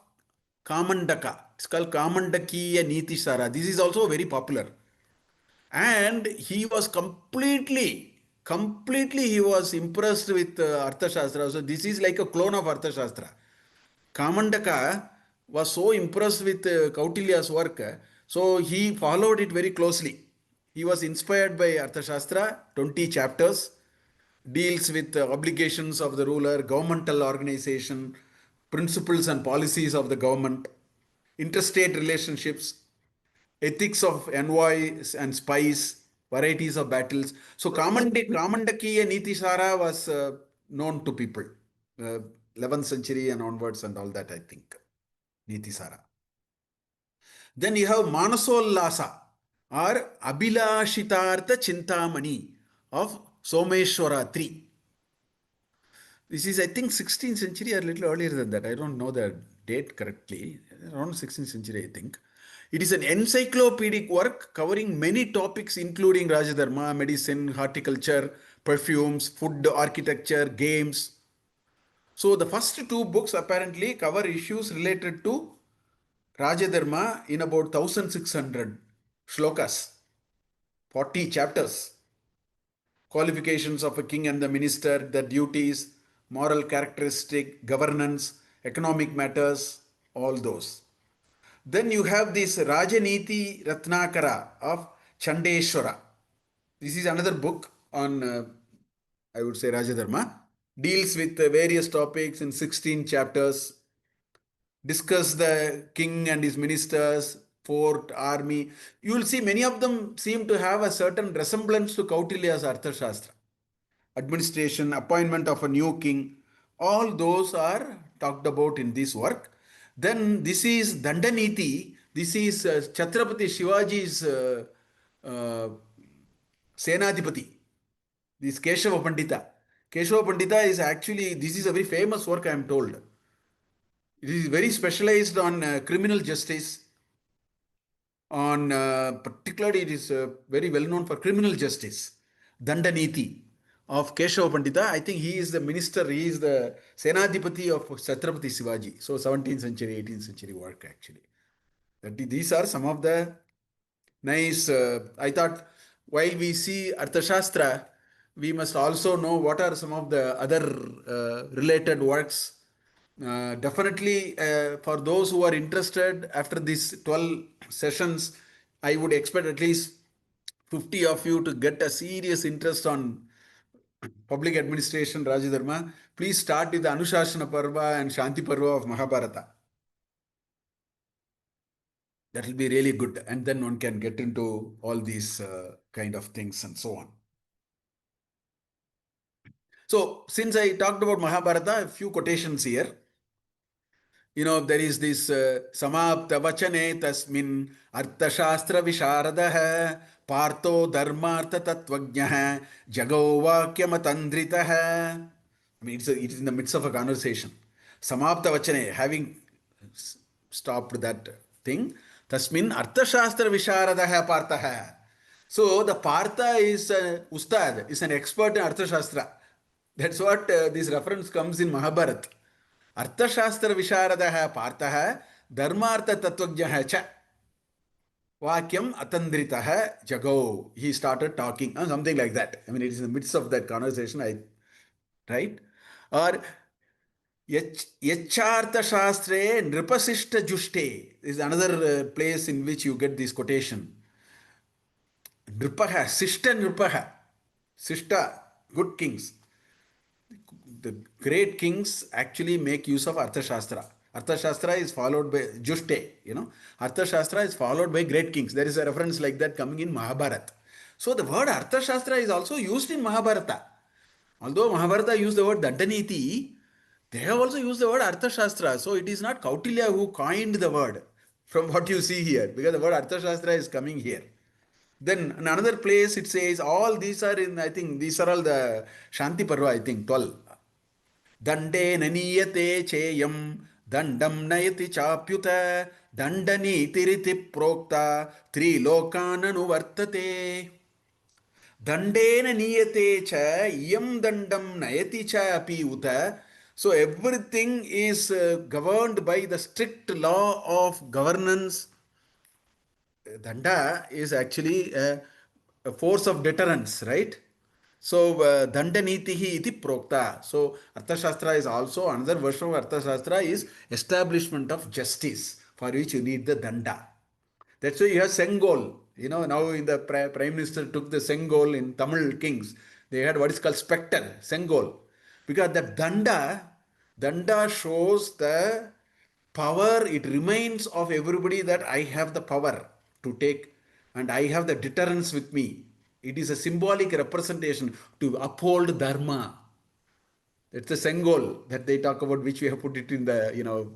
Kamandaka. It's called Kamandakiya Niti Sara. This is also very popular. And he was completely he was impressed with Arthashastra. So this is like a clone of Arthashastra. Kamandaka was so impressed with Kautilya's work, so he followed it very closely. He was inspired by Arthashastra, 20 chapters, deals with obligations of the ruler, governmental organization, principles and policies of the government, interstate relationships, ethics of envoys and spies, varieties of battles. So Kamandakiya Nitisara was known to people. 11th century and onwards and all that, I think. Nitisara. Then you have Manasollasa or Abhilashitartha Chintamani of Someshwara 3. This is, I think, 16th century or a little earlier than that. I don't know the date correctly. Around 16th century, I think. It is an encyclopedic work covering many topics including Rajadharma, medicine, horticulture, perfumes, food, architecture, games. So the first 2 books apparently cover issues related to Rajadharma in about 1600 shlokas, 40 chapters. Qualifications of a king and the minister, the duties, moral characteristic, governance, economic matters, all those. Then you have this Rajaniti Ratnakara of Chandeshwara. This is another book on, I would say, Rajadharma. Deals with various topics in 16 chapters. Discuss the king and his ministers, fort, army. You will see many of them seem to have a certain resemblance to Kautilya's Arthashastra. Administration, appointment of a new king, all those are talked about in this work. Then this is Dandaniti, this is Chhatrapati Shivaji's Senadipati, this Keshava Pandita. Keshava Pandita is actually, this is a very famous work I am told. It is very specialized on criminal justice, on particularly it is very well known for criminal justice. Dandaniti of Keshava Pandita. I think he is the minister, he is the Senadipati of Chhatrapati Shivaji. So 17th century, 18th century work actually. These are some of the nice, I thought while we see Arthashastra, we must also know what are some of the other related works. Definitely for those who are interested after these 12 sessions, I would expect at least 50 of you to get a serious interest on public administration, Rajadharma. Please start with the Anushasana Parva and Shanti Parva of Mahabharata. That will be really good. And then one can get into all these kind of things and so on. So, since I talked about Mahabharata, a few quotations here. You know, there is this Samapta Vachane Tasmin Arthashastra Visharadaha Partho Dharmartha Tatvajnaha Jago Vakyamatandrataha. I mean, it is in the midst of a conversation. Samapta Vachane, having stopped that thing, Tasmin Arthashastra Visharadaha Parthaha. So the Partha is Ustad, is an expert in Arthashastra. That's what this reference comes in Mahabharata. Arthashastra Visharadaha Parthaha Dharmartha Tatvajnaha cha Vakyam Atandritaha Jago. He started talking, something like that. I mean, it is in the midst of that conversation, right? Or Yacharthashastre Nripasishta Juste is another place in which you get this quotation. Nripaha, Sishta Nripaha, Sishta, good kings. The great kings actually make use of Arthashastra. Arthashastra is followed by Juste, you know. Arthashastra is followed by great kings. There is a reference like that coming in Mahabharata. So the word Arthashastra is also used in Mahabharata. Although Mahabharata used the word Dandaniti, they have also used the word Arthashastra. So it is not Kautilya who coined the word from what you see here, because the word Arthashastra is coming here. Then in another place it says all these are in, I think these are all the Shanti Parva, I think 12. Dande naniyate cheyam dandam nayati chapyuta dandani tiriti prokta trilokananu vartate. Dandena niyate cha yam dandam nayati cha api uta. So everything is governed by the strict law of governance. Danda is actually a force of deterrence, right? So dandanitihi iti prokta. So Arthashastra is also another version of Arthashastra is establishment of justice, for which you need the danda. That's why you have Sengol. You know, now in the Prime Minister took the Sengol in Tamil kings. They had what is called spectre, Sengol. Because that danda shows the power, it remains of everybody that I have the power to take and I have the deterrence with me. It is a symbolic representation to uphold dharma. It's the Sengol that they talk about, which we have put it in the, you know,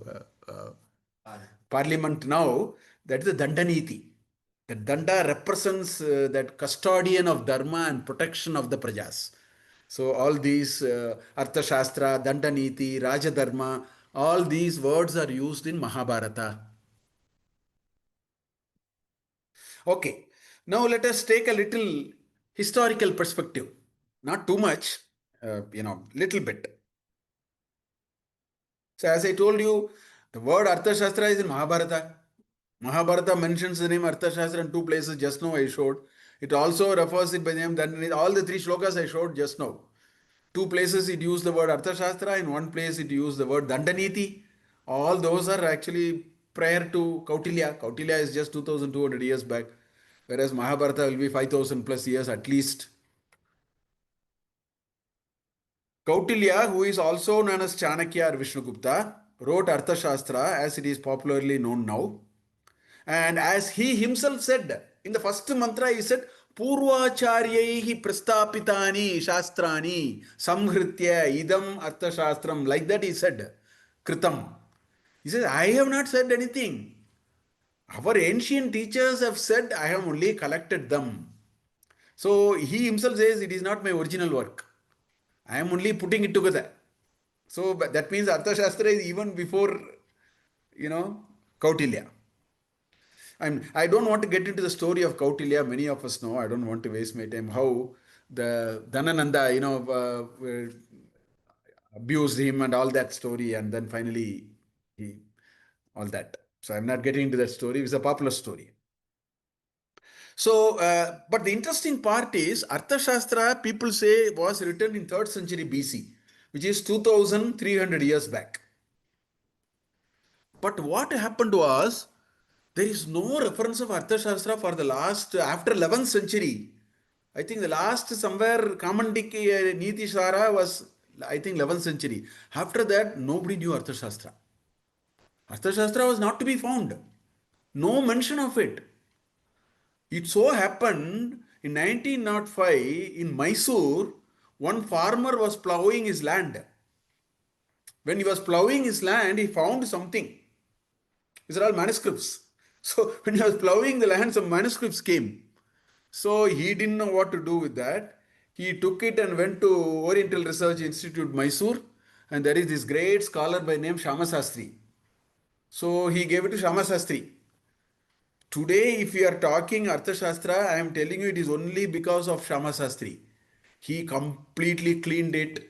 parliament now. That is the Dandaniti. The Danda represents that custodian of dharma and protection of the prajas. So all these Arthashastra, Dandaniti, Rajadharma, all these words are used in Mahabharata. Okay, now let us take a little historical perspective. Not too much, you know, little bit. So as I told you, the word Arthashastra is in Mahabharata. Mahabharata mentions the name Arthashastra in two places just now I showed. It also refers it by name. Then all the three shlokas I showed just now. Two places it used the word Arthashastra, in one place it used the word Dandaniti. All those are actually prior to Kautilya. Kautilya is just 2200 years back, whereas Mahabharata will be 5000 plus years at least. Kautilya, who is also known as Chanakya or Vishnugupta, wrote Arthashastra as it is popularly known now. And as he himself said, in the first mantra, he said, Purvacharyaihi prastapitani shastrani samhritya idam arthashastram. Like that he said, Kritam. He says, I have not said anything. Our ancient teachers have said, I have only collected them. So he himself says, it is not my original work. I am only putting it together. So that means Arthashastra is even before, Kautilya. I don't want to get into the story of Kautilya. Many of us know. I don't want to waste my time. How the Dhanananda, abused him and all that story, and then finally all that. So I'm not getting into that story. It's a popular story. So, but the interesting part is Arthashastra, people say, was written in 3rd century BC, which is 2300 years back. But what happened was, there is no reference of Arthashastra for the last, after 11th century. I think the last somewhere Kamandiki Niti Sara was, I think, 11th century. After that, nobody knew Arthashastra. Arthashastra was not to be found. No mention of it. It so happened in 1905 in Mysore, one farmer was ploughing his land. When he was ploughing his land, he found something. These are all manuscripts. So when he was ploughing the land, some manuscripts came. So he didn't know what to do with that. He took it and went to Oriental Research Institute, Mysore, and there is this great scholar by name Shyamasastri. So he gave it to Shyamasastri. Today, if we are talking Arthashastra, I am telling you it is only because of Shyamasastri. He completely cleaned it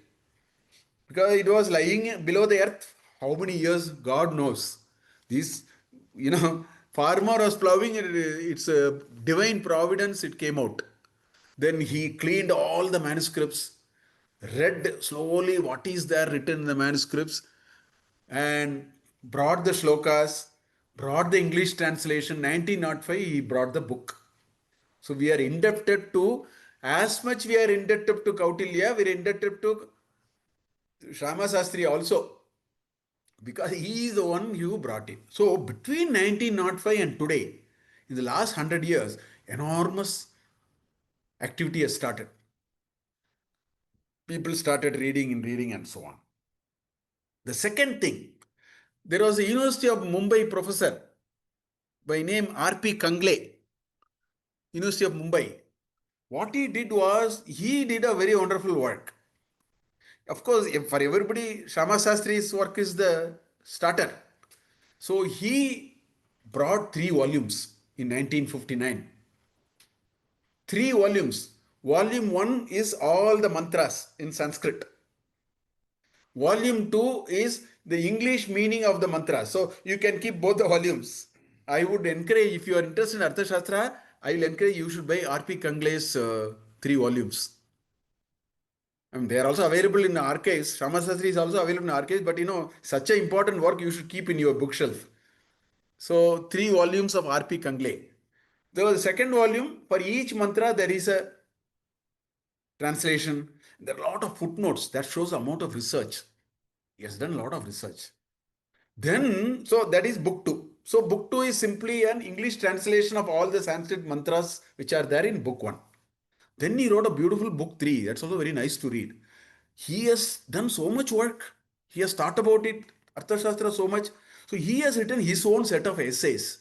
because it was lying below the earth. How many years? God knows. This, farmer was plowing it, it's a divine providence, it came out. Then he cleaned all the manuscripts, read slowly what is there written in the manuscripts, and brought the shlokas, brought the English translation. 1905, he brought the book. So we are indebted to, as much we are indebted to Kautilya, we are indebted to Shyamasastri also, because he is the one who brought it. So between 1905 and today, in the last 100 years, enormous activity has started. People started reading and so on. The second thing, there was a University of Mumbai professor by name R.P. Kangle, University of Mumbai. What he did was, he did a very wonderful work. Of course, for everybody, Shyamasastry's work is the starter. So he brought 3 volumes in 1959. 3 volumes. Volume 1 is all the mantras in Sanskrit. Volume 2 is the English meaning of the mantra. So you can keep both the volumes. I would encourage, if you are interested in Arthashastra, I will encourage you should buy R.P. Kangle's 3 volumes. I mean, they are also available in the archives. Shyamasastri is also available in the archives, but such an important work you should keep in your bookshelf. So 3 volumes of R.P. Kangle. There was a second volume. For each mantra, there is a translation. There are a lot of footnotes. That shows the amount of research. He has done a lot of research. Then, so that is book 2. So book 2 is simply an English translation of all the Sanskrit mantras which are there in book 1. Then he wrote a beautiful book 3. That's also very nice to read. He has done so much work. He has thought about it, Arthashastra, so much. So he has written his own set of essays.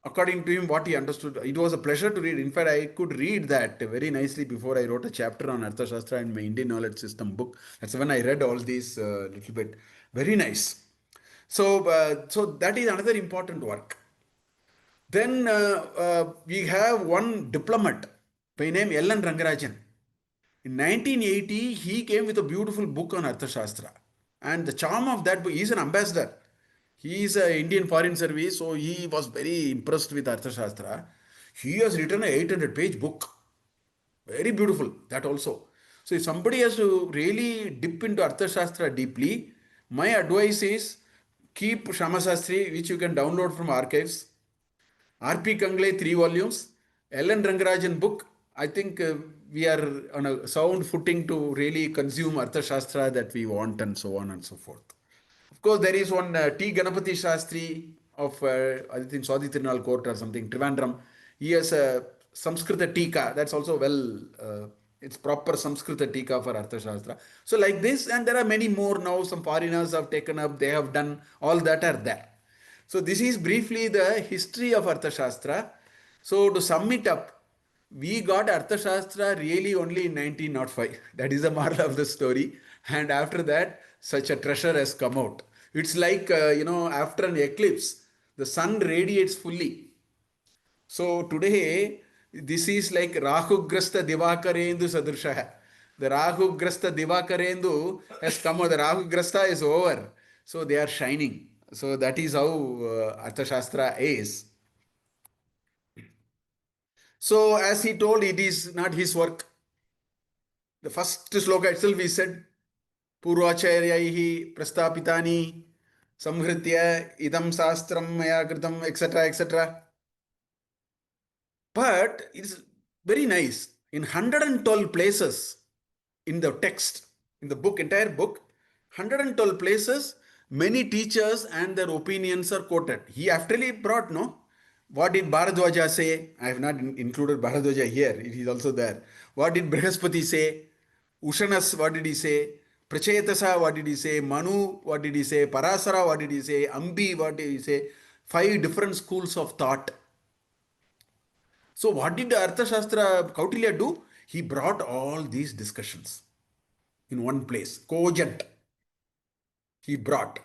According to him, what he understood. It was a pleasure to read. In fact, I could read that very nicely before I wrote a chapter on Arthashastra in my Indian Knowledge System book. That's when I read all these little bit. Very nice. So that is another important work. Then we have one diplomat by name L.N. Rangarajan. In 1980, he came with a beautiful book on Arthashastra. And the charm of that book, he is an ambassador. He is an Indian Foreign Service, so he was very impressed with Arthashastra. He has written an 800-page book. Very beautiful, that also. So if somebody has to really dip into Arthashastra deeply, my advice is keep Shamasastri, which you can download from archives. R.P. Kangle, 3 volumes. L.N. Rangarajan book. I think we are on a sound footing to really consume Arthashastra that we want, and so on and so forth. Of course, there is one T. Ganapati Shastri of, I think, Swadhi Tirunal Court or something, Trivandrum. He has a Samskrita Tika. That's also well, it's proper Samskrita Tika for Arthashastra. So like this, and there are many more now. Some foreigners have taken up, they have done, all that are there. So this is briefly the history of Arthashastra. So to sum it up, we got Arthashastra really only in 1905. That is the moral of the story. And after that, such a treasure has come out. It's like, after an eclipse, the sun radiates fully. So today, this is like Rahugrasta Divakarendu Sadrishaha. The Rahugrasta Divakarendu has come out. The Rahugrasta is over. So they are shining. So that is how Arthashastra is. So as he told, it is not his work. The first sloka itself he said, Purvacharyaihi prastapitani samhritya idam sastram maya kritam, etc., etc. But it's very nice. In 112 places in the text, in the book, entire book, 112 places, many teachers and their opinions are quoted. He actually brought, no? What did Bharadwaja say? I have not included Bharadwaja here. It is also there. What did Brihaspati say? Ushanas, what did he say? Prachayatasa, what did he say? Manu, what did he say? Parasara, what did he say? Ambi, what did he say? 5 different schools of thought. So what did Arthashastra Kautilya do? He brought all these discussions in one place, cogent. He brought,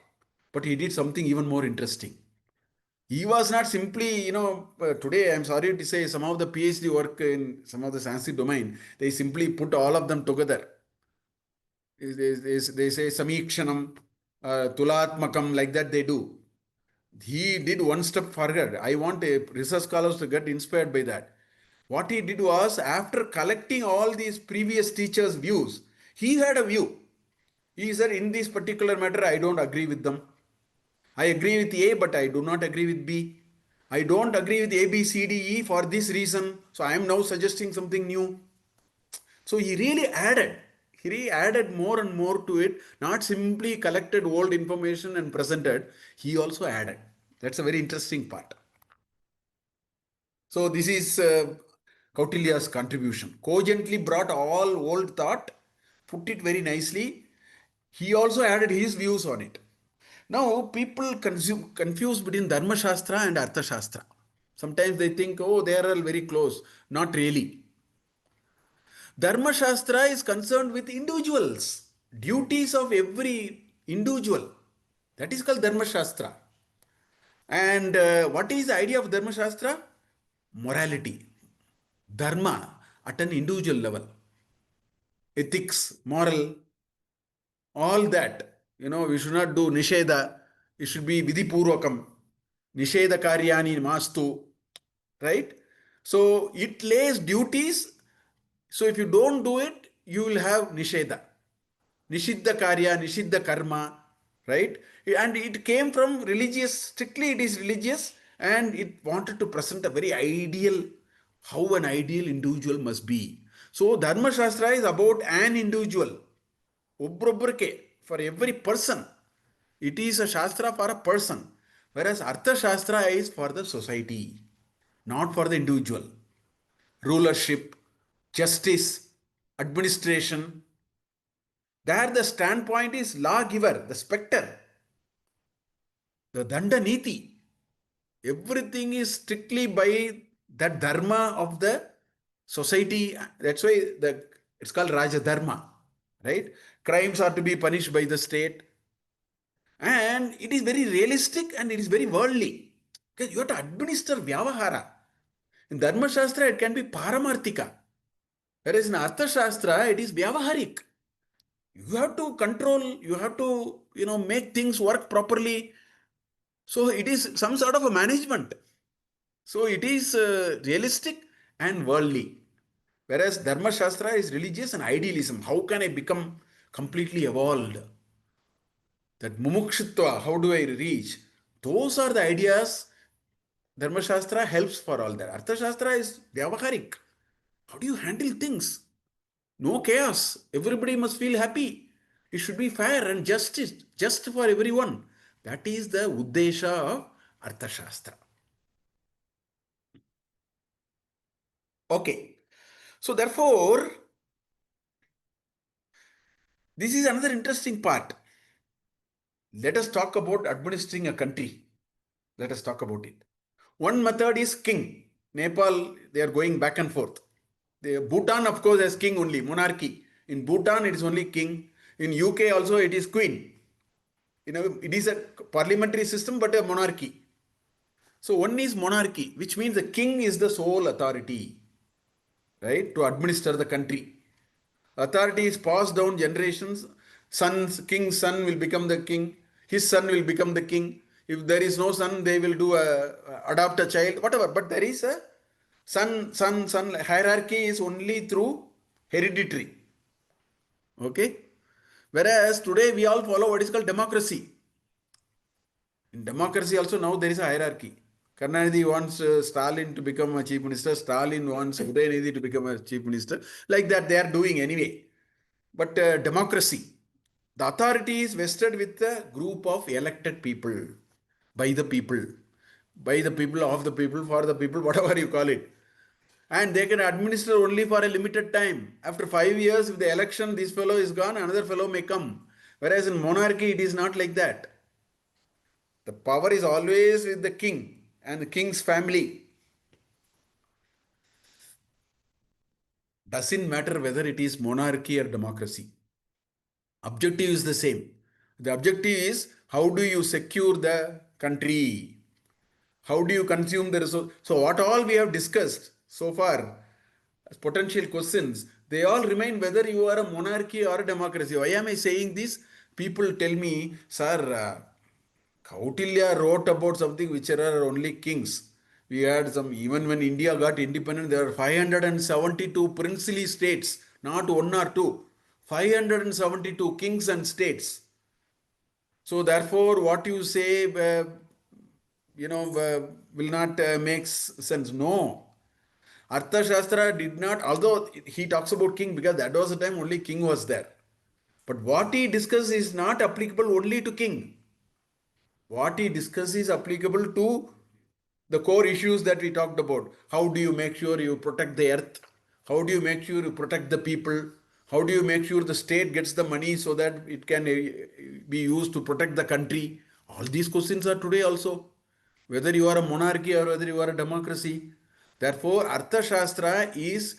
but he did something even more interesting. He was not simply, today I'm sorry to say, some of the PhD work in some of the Sanskrit domain, they simply put all of them together. They say Samikshanam, Tulatmakam, like that they do. He did one step further. I want research scholars to get inspired by that. What he did was, after collecting all these previous teachers' views, he had a view. He said, in this particular matter, I don't agree with them. I agree with A, but I do not agree with B. I don't agree with A, B, C, D, E for this reason. So I am now suggesting something new. So he really added. He added more and more to it, not simply collected old information and presented. He also added. That's a very interesting part. So this is Kautilya's contribution. Cogently brought all old thought, put it very nicely. He also added his views on it. Now people confuse between Dharma Shastra and Artha Shastra. Sometimes they think, oh, they are all very close. Not really. Dharma Shastra is concerned with individuals, duties of every individual. That is called Dharma Shastra. And what is the idea of Dharma Shastra? Morality. Dharma at an individual level. Ethics, moral, all that. We should not do Nisheda. It should be Vidipurvakam. Nisheda Karyani Mastu. Right? So it lays duties. So if you don't do it, you will have Nisheda. Nishiddha Karya, Nishiddha Karma. Right? And it came from religious, strictly it is religious, and it wanted to present a very ideal, how an ideal individual must be. So Dharma Shastra is about an individual. For every person. It is a Shastra for a person. Whereas Artha Shastra is for the society, not for the individual. Rulership, justice, administration. There the standpoint is lawgiver, the spectre, the Danda Niti. Everything is strictly by that dharma of the society. That's why it's called Raja Dharma. Right? Crimes are to be punished by the state. And it is very realistic and it is very worldly. Because you have to administer Vyavahara. In Dharma Shastra, it can be Paramarthika. Whereas in Artha Shastra, it is Vyavaharik. You have to control, you have to, make things work properly. So it is some sort of a management. So it is realistic and worldly. Whereas Dharma Shastra is religious and idealism. How can I become completely evolved? That mumukshutva, how do I reach? Those are the ideas. Dharma Shastra helps for all that. Arthashastra is vyavaharik. How do you handle things? No chaos. Everybody must feel happy. It should be fair and justice, just for everyone. That is the uddesha of Arthashastra. Okay. So therefore, this is another interesting part. Let us talk about administering a country. Let us talk about it. One method is king. Nepal, they are going back and forth. Bhutan, of course, has king only, monarchy. In Bhutan, it is only king. In UK also, it is queen. It is a parliamentary system, but a monarchy. So one is monarchy, which means the king is the sole authority, right, to administer the country. Authority is passed down generations. King's son will become the king. His son will become the king. If there is no son, they will adopt a child, whatever. But there is a son hierarchy is only through hereditary. Okay? Whereas today we all follow what is called democracy. In democracy also now there is a hierarchy. Karnanidhi wants Stalin to become a chief minister. Stalin wants Udayanidhi to become a chief minister. Like that they are doing anyway. But democracy, the authority is vested with a group of elected people, by the people, of the people, for the people, whatever you call it. And they can administer only for a limited time. After 5 years, if the election, this fellow is gone, another fellow may come. Whereas in monarchy, it is not like that. The power is always with the king and the king's family. Doesn't matter whether it is monarchy or democracy. Objective is the same. The objective is how do you secure the country? How do you consume the resource? So what all we have discussed so far as potential questions, they all remain whether you are a monarchy or a democracy. Why am I saying this? People tell me, sir, Kautilya wrote about something which are only kings. We had even when India got independent, there were 572 princely states, not one or two. 572 kings and states. So therefore, what you say, will not make sense. No. Arthashastra did not, although he talks about king because that was the time only king was there. But what he discusses is not applicable only to king. What he discusses is applicable to the core issues that we talked about. How do you make sure you protect the earth? How do you make sure you protect the people? How do you make sure the state gets the money so that it can be used to protect the country? All these questions are today also. Whether you are a monarchy or whether you are a democracy. Therefore, Arthashastra is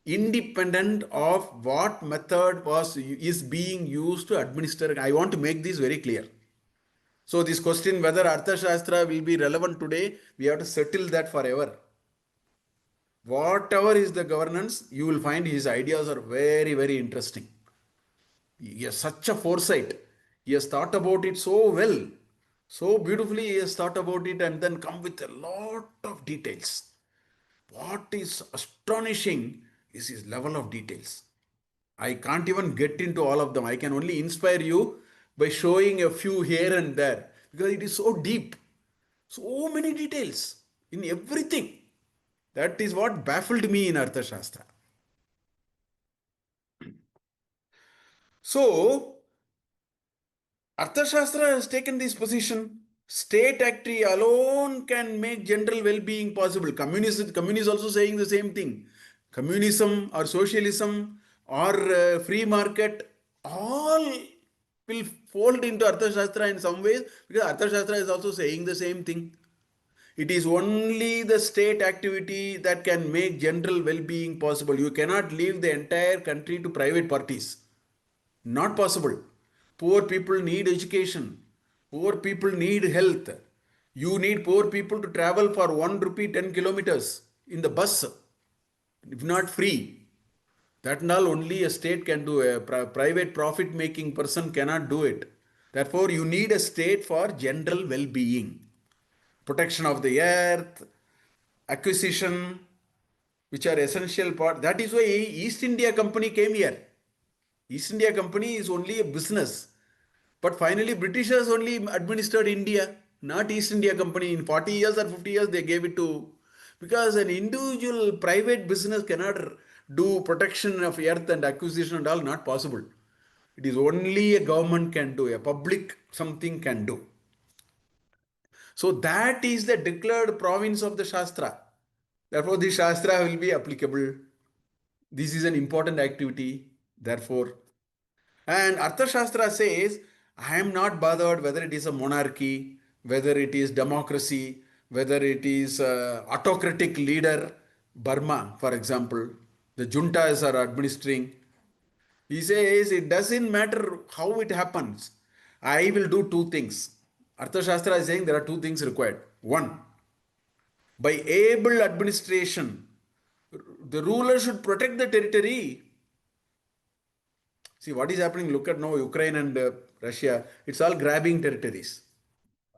independent of what method is being used to administer. I want to make this very clear. So this question whether Arthashastra will be relevant today, we have to settle that forever. Whatever is the governance, you will find his ideas are very, very interesting. He has such a foresight. He has thought about it so well. So beautifully he has thought about it and then come with a lot of details. What is astonishing is his level of details. I can't even get into all of them. I can only inspire you by showing a few here and there because it is so deep. So many details in everything. That is what baffled me in Arthashastra. So, Arthashastra has taken this position. Statecraft alone can make general well-being possible. Communists also saying the same thing. Communism or socialism or free market, all will fold into Arthashastra in some ways because Arthashastra is also saying the same thing. It is only the state activity that can make general well-being possible. You cannot leave the entire country to private parties. Not possible. Poor people need education. Poor people need health. You need poor people to travel for 1 rupee 10 kilometers in the bus, if not free. That and all only a state can do. A private profit-making person cannot do it. Therefore, you need a state for general well-being, protection of the earth, acquisition, which are essential part. That is why East India Company came here. East India Company is only a business. But finally, Britishers only administered India, not East India Company. In 40 years or 50 years, they gave it to, because an individual private business cannot do protection of earth and acquisition and all, not possible. It is only a government can do, a public something can do. So that is the declared province of the Shastra. Therefore, the Shastra will be applicable. This is an important activity. Therefore, and Arthashastra says, I am not bothered whether it is a monarchy, whether it is democracy, whether it is autocratic leader, Burma, for example, the juntas are administering. He says it doesn't matter how it happens. I will do two things. Arthashastra is saying there are two things required. One, by able administration, the ruler should protect the territory. See what is happening. Look at now Ukraine and Russia. It's all grabbing territories.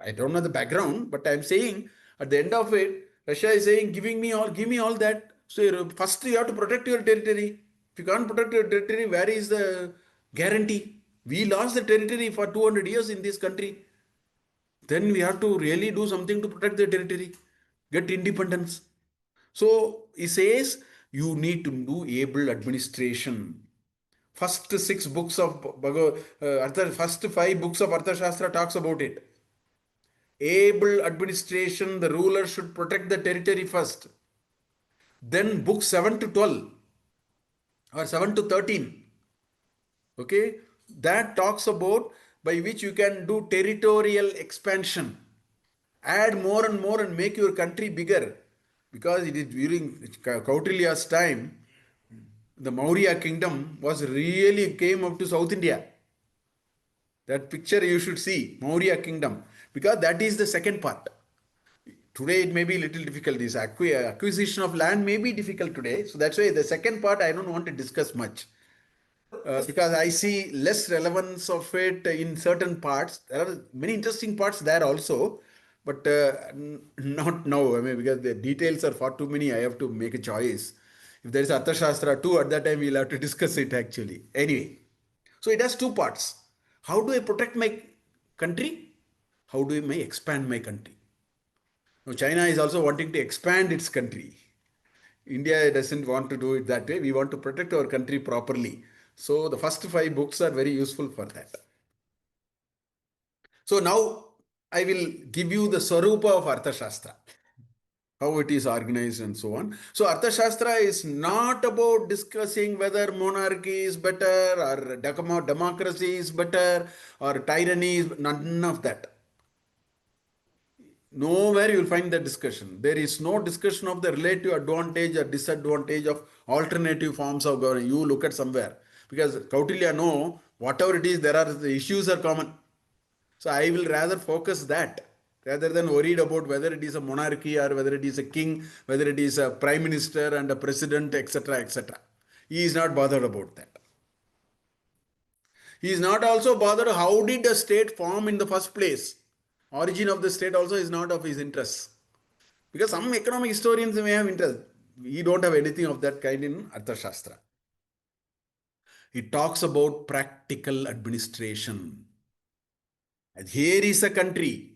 I don't know the background, but I'm saying at the end of it, Russia is saying, give me all that. So first you have to protect your territory. If you can't protect your territory, where is the guarantee? We lost the territory for 200 years in this country. Then we have to really do something to protect the territory, get independence. So he says you need to do able administration. First 6 books of first 5 books of Arthashastra talks about it. Able administration, the ruler should protect the territory first. Then book 7 to 12 or 7 to 13. Okay, that talks about by which you can do territorial expansion. Add more and more and make your country bigger. Because it is during Kautilya's time, the Maurya kingdom was really came up to South India. That picture you should see, Maurya kingdom, because that is the second part. Today it may be a little difficult. This acquisition of land may be difficult today. So that's why the second part I don't want to discuss much. Because I see less relevance of it in certain parts. There are many interesting parts there also, but not now. I mean, because the details are far too many, I have to make a choice. If there is Arthashastra too, at that time we'll have to discuss it actually. Anyway, so it has two parts. How do I protect my country? How do I expand my country? Now, China is also wanting to expand its country. India doesn't want to do it that way. We want to protect our country properly. So the first 5 books are very useful for that. So now I will give you the Swarupa of Arthashastra, how it is organized and so on. So Arthashastra is not about discussing whether monarchy is better or democracy is better or tyranny is, none of that. Nowhere you will find that discussion. There is no discussion of the relative advantage or disadvantage of alternative forms of government. You look at somewhere. Because Kautilya know, whatever it is, the issues are common. So I will rather focus that, rather than worried about whether it is a monarchy or whether it is a king, whether it is a prime minister and a president, etc., etc. He is not bothered about that. He is not also bothered how did the state form in the first place. Origin of the state also is not of his interest. Because some economic historians may have interest. We don't have anything of that kind in Arthashastra. It talks about practical administration. And here is a country.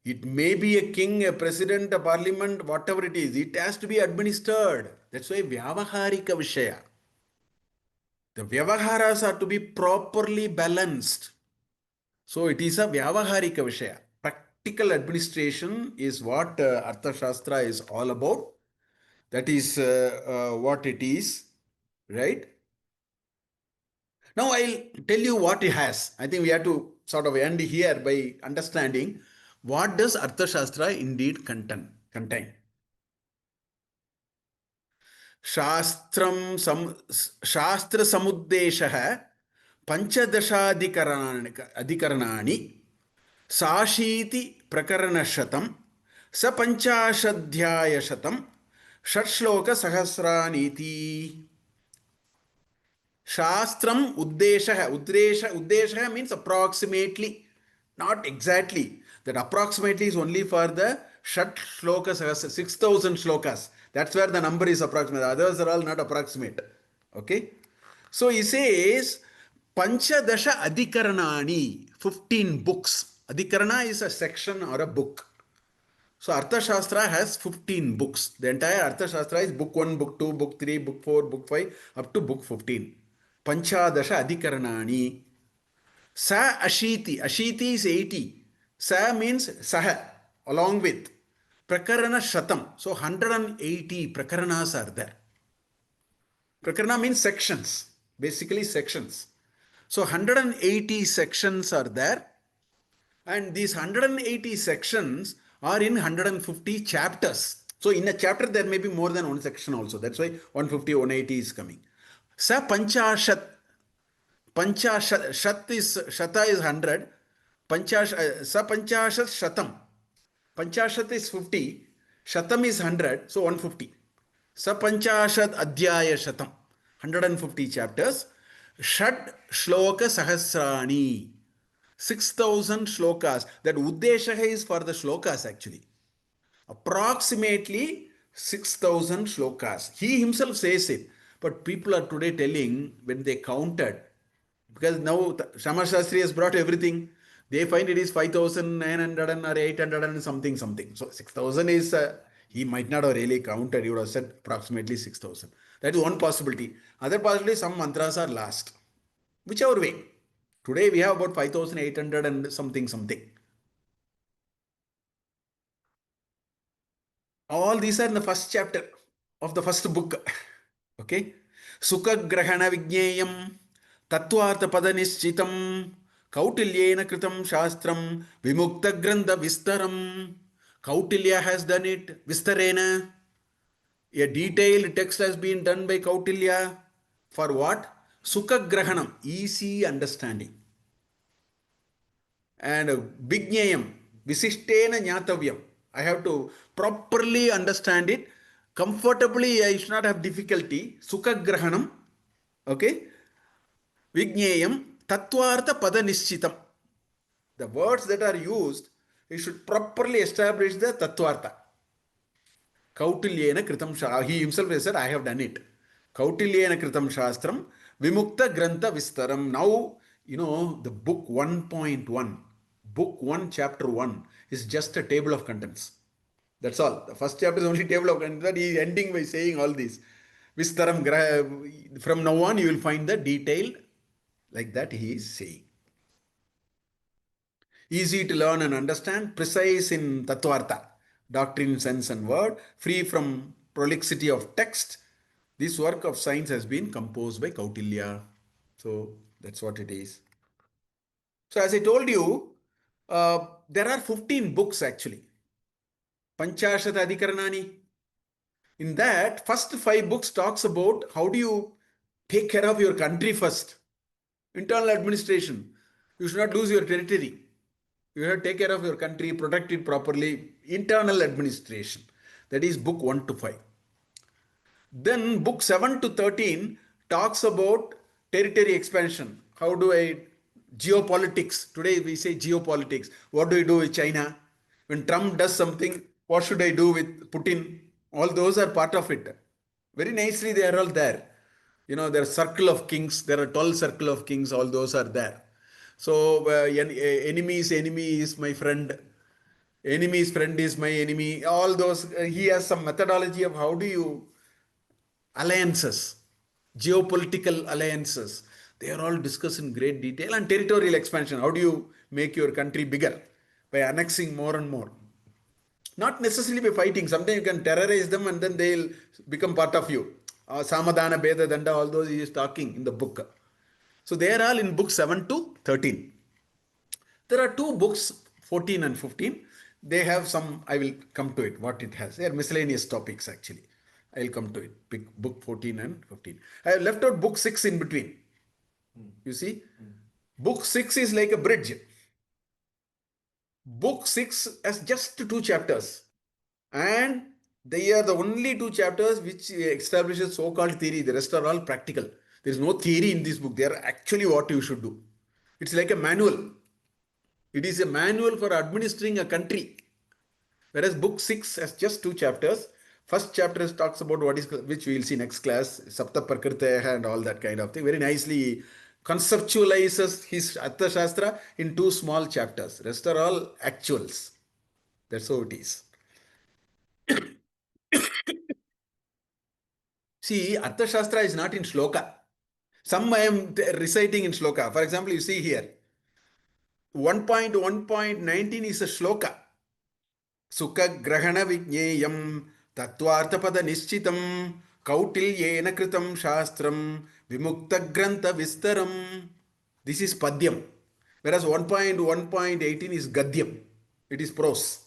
It may be a king, a president, a parliament, whatever it is. It has to be administered. That's why vyavaharika vishaya. The vyavaharas are to be properly balanced. So it is a vyavaharika vishaya. Practical administration is what Arthashastra is all about. That is what it is, right? Now I'll tell you what it has. I think we have to sort of end here by understanding what does Arthashastra indeed contain. Shastra samuddeshaha panchadashadikaranani Sashiti Prakaranashatam Sapanchashadhyayashatam Shatshloka Sahasraniti. Shastram Uddesha means approximately. Not exactly. That approximately is only for the Shat Shlokas, 6,000 shlokas. That's where the number is approximate. The others are all not approximate. Okay? So he says, Panchadasha Adhikaranani, 15 books. Adhikarana is a section or a book. So Arthashastra has 15 books. The entire Arthashastra is book 1, book 2, book 3, book 4, book 5, up to book 15. Panchadasha Adhikaranani. Sa Ashiti. Ashiti is 80. Sa means Saha, along with. Prakarana Shatam. So 180 Prakaranas are there. Prakarana means sections. Basically sections. So 180 sections are there. And these 180 sections are in 150 chapters. So in a chapter there may be more than one section also. That's why 150, 180 is coming. Sa Panchashat. Shat is Shata is 100. Sa Panchashat Shatam. Panchashat is 50. Shatam is 100. So 150. Sa Panchashat Adhyaya Shatam. 150 chapters. Shad Shloka Sahasrani. 6,000 shlokas. That Uddesha is for the shlokas actually. Approximately 6,000 shlokas. He himself says it. But people are today telling when they counted, because now Shama Shastri has brought everything, they find it is 5,900 or 800 and something. So 6,000 is, he might not have really counted, he would have said approximately 6,000. That is one possibility. Other possibility, some mantras are lost. Whichever way. Today we have about 5,800 and something. All these are in the first chapter of the first book. Okay. Sukha Grahana Vijnayam, Tattvartha Padanishchitam, Kautilyena Kritam Shastram, Vimukta Grantha Vistaram. Kautilya has done it, Vistarena. A detailed text has been done by Kautilya. For what? Sukha Grahanam, easy understanding. And Vijnayam, Visishtena Nyatavyam. I have to properly understand it. Comfortably, I should not have difficulty. Sukha Grahanam. Okay. Vijnayam, Tattvartha Pada Nischitam. The words that are used, you should properly establish the Tattvartha. Kautilyena Kritam Shastram. He himself has said, I have done it. Kautilyena Kritam Shastram, Vimukta Grantha Vistaram. Now, the book 1.1, book 1, chapter 1 is just a table of contents. That's all. The first chapter is only table of contents. That he is ending by saying all this. Vistaram, from now on you will find the detail like that he is saying. Easy to learn and understand, precise in Tattvartha, doctrine, sense and word, free from prolixity of text. This work of science has been composed by Kautilya. So that's what it is. So as I told you, there are 15 books actually. Panchashat Adhikaranani. In that, first 5 books talks about how do you take care of your country first. Internal administration. You should not lose your territory. You have to take care of your country, protect it properly. Internal administration. That is book 1 to 5. Then book 7 to 13 talks about territory expansion. How do I, geopolitics. Today we say geopolitics. What do I do with China? When Trump does something, what should I do with Putin? All those are part of it. Very nicely they are all there. There are circle of kings. There are 12 circle of kings. All those are there. So enemy's enemy is my friend. Enemy's friend is my enemy. All those, he has some methodology of how do you alliances, geopolitical alliances. They are all discussed in great detail. And territorial expansion. How do you make your country bigger? By annexing more and more. Not necessarily by fighting. Sometimes you can terrorize them and then they'll become part of you. Samadhana, Beda, Danda, all those he is talking in the book. So they are all in book 7 to 13. There are 2 books, 14 and 15. They have some, I will come to it, what it has. They are miscellaneous topics actually. I will come to it. Book 14 and 15. I have left out book 6 in between. You see? Book 6 is like a bridge. Book 6 has just 2 chapters. And they are the only 2 chapters which establishes so-called theory. The rest are all practical. There is no theory in this book. They are actually what you should do. It's like a manual. It is a manual for administering a country. Whereas book 6 has just 2 chapters. First chapter talks about what is, which we will see next class, Sapta Prakriteha and all that kind of thing. Very nicely conceptualizes his Arthashastra in 2 small chapters. Rest are all actuals. That's how it is. See, Arthashastra is not in shloka. Some I am reciting in shloka. For example, you see here, 1.1.19 is a shloka. Sukha grahana vijneyam tattvarthapada nishchitam kautilyena kritam shastram vimukta grantha vistaram. This is padyam. Whereas 1.1.18 is gadyam. It is prose,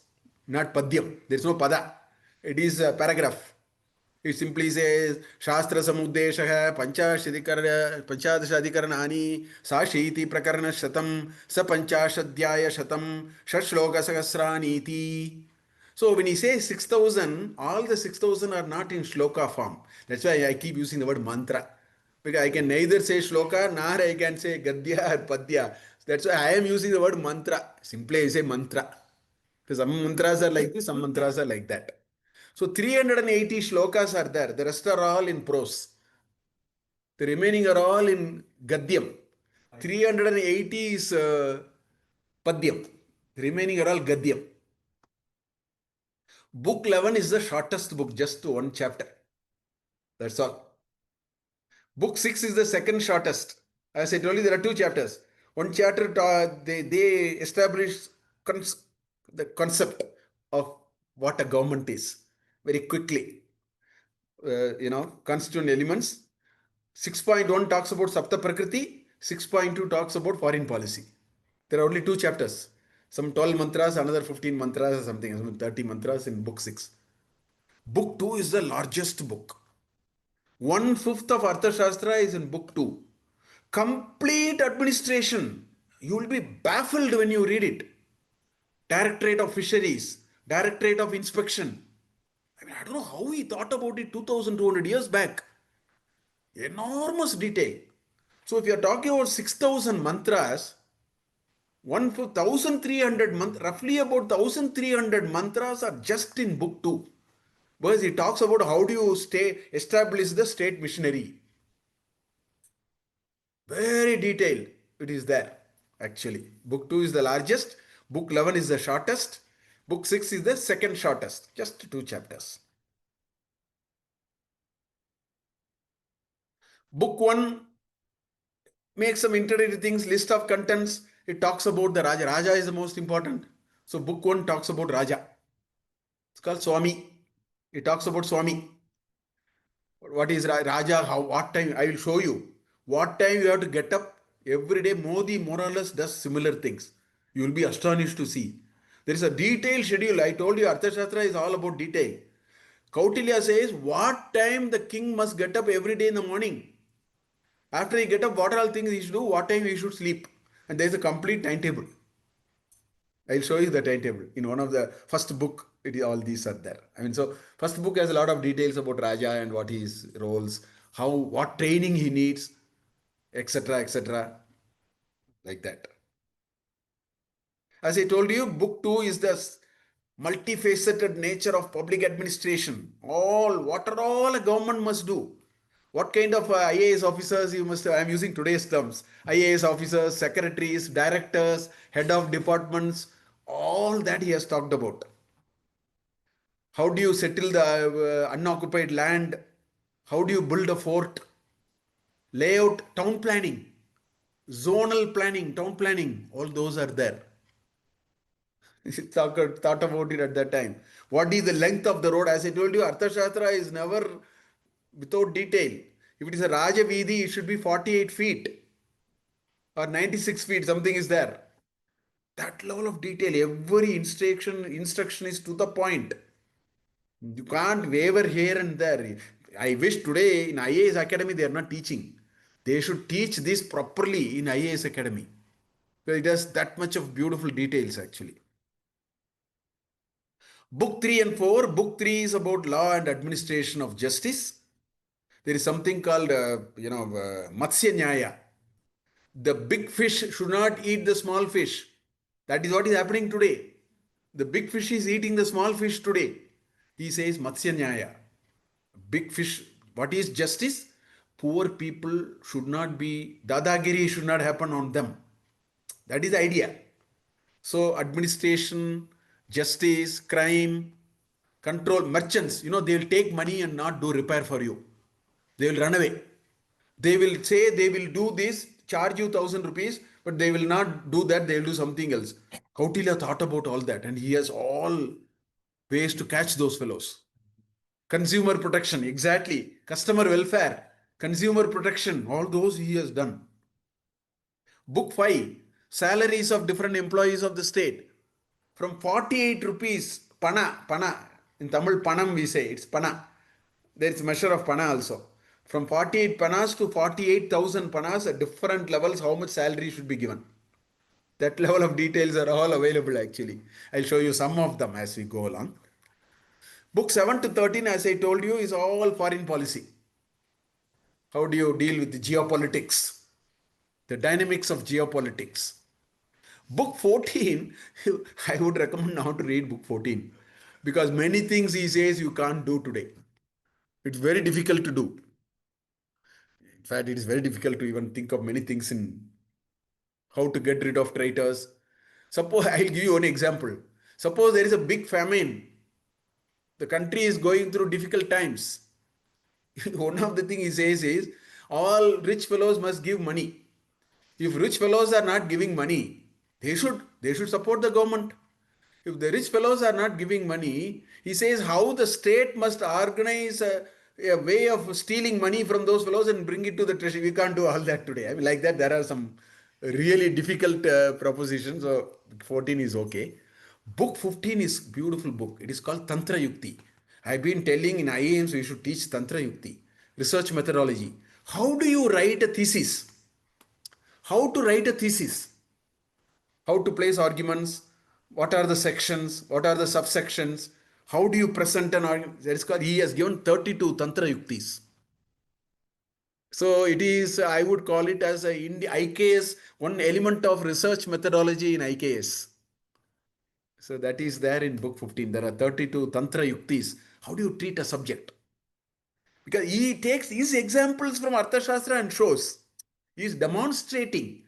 not padyam. There is no pada. It is a paragraph. It simply says Shastra Samuddesha Panchadasha Adhikaranani Sashiti Prakarana Shatam Sa Panchashadhyaya Shatam Shashloka Sahasraniti. So when he says 6,000, all the 6,000 are not in shloka form. That's why I keep using the word mantra. Because I can neither say shloka nor I can say gadya or padya. That's why I am using the word mantra. Simply I say mantra. Because some mantras are like this, some mantras are like that. So 380 shlokas are there. The rest are all in prose. The remaining are all in gadyam. 380 is padyam. The remaining are all gadyam. Book 11 is the shortest book, just one chapter. That's all. Book 6 is the second shortest. As I told you, there are 2 chapters. One chapter, they establish the concept of what a government is very quickly. Constituent elements. 6.1 talks about Sapta Prakriti. 6.2 talks about foreign policy. There are only 2 chapters. Some 12 mantras, another 15 mantras or something, some 30 mantras in book 6. Book 2 is the largest book. 1/5 of Arthashastra is in book 2. Complete administration. You will be baffled when you read it. Directorate of Fisheries, Directorate of Inspection. I don't know how he thought about it 2,200 years back. Enormous detail. So if you are talking about 6,000 mantras, 1,300 roughly about 1,300 mantras are just in book 2. Because he talks about how do you establish the state missionary. Very detailed. It is there actually. Book 2 is the largest. Book 11 is the shortest. Book 6 is the second shortest. Just 2 chapters. Book 1 makes some introductory things, list of contents. It talks about the Raja. Raja is the most important. So book 1 talks about Raja. It's called Swami. It talks about Swami. What is Raja? How? What time? I will show you. What time you have to get up. Every day Modi more or less does similar things. You will be astonished to see. There is a detailed schedule. I told you Arthashastra is all about detail. Kautilya says what time the king must get up every day in the morning. After he get up, what are all things he should do, what time he should sleep. And there is a complete timetable. I'll show you the timetable. In one of the first book, all these are there. So first book has a lot of details about Raja and what his roles, what training he needs, etc., like that. As I told you, book 2 is the multifaceted nature of public administration. What are all a government must do. What kind of IAS officers you must have? I am using today's terms. IAS officers, secretaries, directors, head of departments, all that he has talked about. How do you settle the unoccupied land? How do you build a fort? Layout, town planning, zonal planning, town planning, all those are there. Thought about it at that time. What is the length of the road? As I told you, Arthashastra is never without detail. If it is a Raja Vidhi, it should be 48 feet or 96 feet, something is there. That level of detail, every instruction is to the point. You can't waver here and there. I wish today in IAS Academy they are not teaching. They should teach this properly in IAS Academy. It has that much of beautiful details actually. Book 3 and 4. Book 3 is about law and administration of justice. There is something called, Matsya Nyaya. The big fish should not eat the small fish. That is what is happening today. The big fish is eating the small fish today. He says Matsya Nyaya. Big fish, what is justice? Poor people should not be, dadagiri should not happen on them. That is the idea. So administration, justice, crime, control, merchants, they will take money and not do repair for you. They will run away. They will say they will do this, charge you 1,000 rupees, but they will not do that, they will do something else. Kautilya thought about all that and he has all ways to catch those fellows. Consumer protection, exactly. Customer welfare, consumer protection, all those he has done. Book 5, salaries of different employees of the state. From 48 rupees, pana, in Tamil panam we say, it's pana. There is measure of pana also. From 48 panas to 48,000 panas at different levels, how much salary should be given. That level of details are all available actually. I'll show you some of them as we go along. Book 7 to 13, as I told you, is all foreign policy. How do you deal with the geopolitics? The dynamics of geopolitics. Book 14, I would recommend now to read book 14 because many things he says you can't do today. It's very difficult to do. In fact, it is very difficult to even think of many things in how to get rid of traitors. Suppose, I'll give you one example. Suppose there is a big famine. The country is going through difficult times. One of the things he says is, all rich fellows must give money. If rich fellows are not giving money, they should support the government. If the rich fellows are not giving money, he says how the state must organize a way of stealing money from those fellows and bring it to the treasury. We can't do all that today. I mean, like that, there are some really difficult propositions. So 14 is okay. Book 15 is beautiful book. It is called Tantra Yukti. I've been telling in IAMs we should teach Tantra Yukti, research methodology. How do you write a thesis? How to write a thesis? How to place arguments? What are the sections? What are the subsections? How do you present an argument? He has given 32 Tantra Yuktis. So it is, I would call it as in the IKS, one element of research methodology in IKS. So that is there in book 15. There are 32 Tantra Yuktis. How do you treat a subject? Because he takes these examples from Arthashastra and shows. He is demonstrating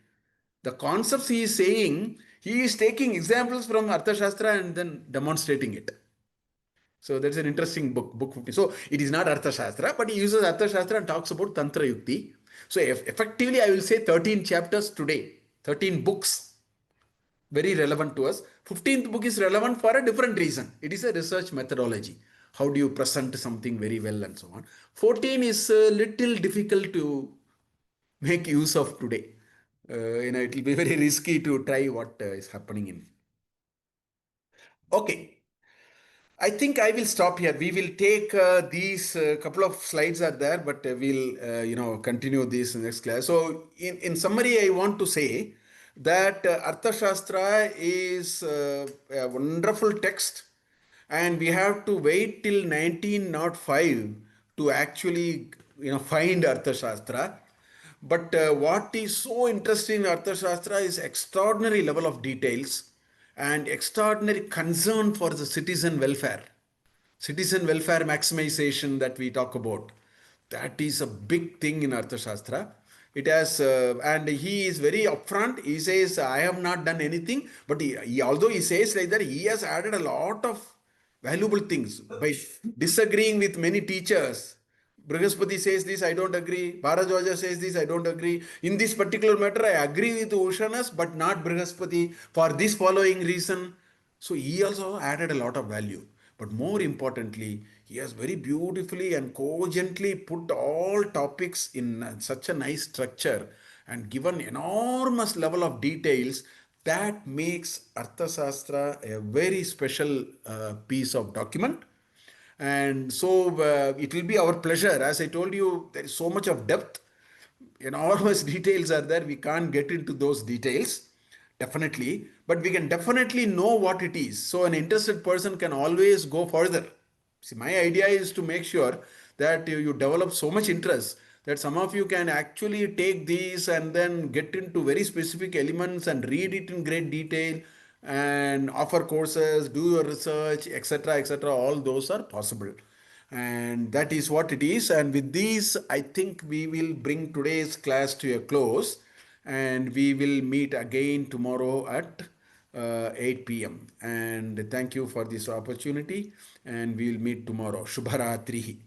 the concepts he is saying. He is taking examples from Arthashastra and then demonstrating it. So that's an interesting book, book 50. So it is not Arthashastra, but he uses Arthashastra and talks about Tantra Yukti. So effectively, I will say 13 chapters today, 13 books, very relevant to us. 15th book is relevant for a different reason. It is a research methodology. How do you present something very well and so on. 14 is a little difficult to make use of today. It will be very risky to try what is happening in. Okay. I think I will stop here. We will take these couple of slides are there, but we'll continue this in next class. So in summary, I want to say that Arthashastra is a wonderful text, and we have to wait till 1905 to actually find Arthashastra. But what is so interesting in Arthashastra is extraordinary level of details and extraordinary concern for the citizen welfare maximization that we talk about. That is a big thing in Arthashastra. It has, and he is very upfront. He says, I have not done anything, but although he says like that, he has added a lot of valuable things by disagreeing with many teachers. Brihaspati says this, I don't agree. Bharadwaja says this, I don't agree. In this particular matter, I agree with Ushanas, but not Brihaspati for this following reason. So he also added a lot of value. But more importantly, he has very beautifully and cogently put all topics in such a nice structure and given enormous level of details that makes Arthashastra a very special piece of document. And so it will be our pleasure. As I told you, there is so much of depth. Enormous details are there. We can't get into those details, definitely. But we can definitely know what it is. So an interested person can always go further. See, my idea is to make sure that you develop so much interest that some of you can actually take these and then get into very specific elements and read it in great detail and offer courses, do your research, etc., etc. All those are possible. And that is what it is. And with these, I think we will bring today's class to a close, and we will meet again tomorrow at 8 p.m. And thank you for this opportunity, and we will meet tomorrow. Shubharatri.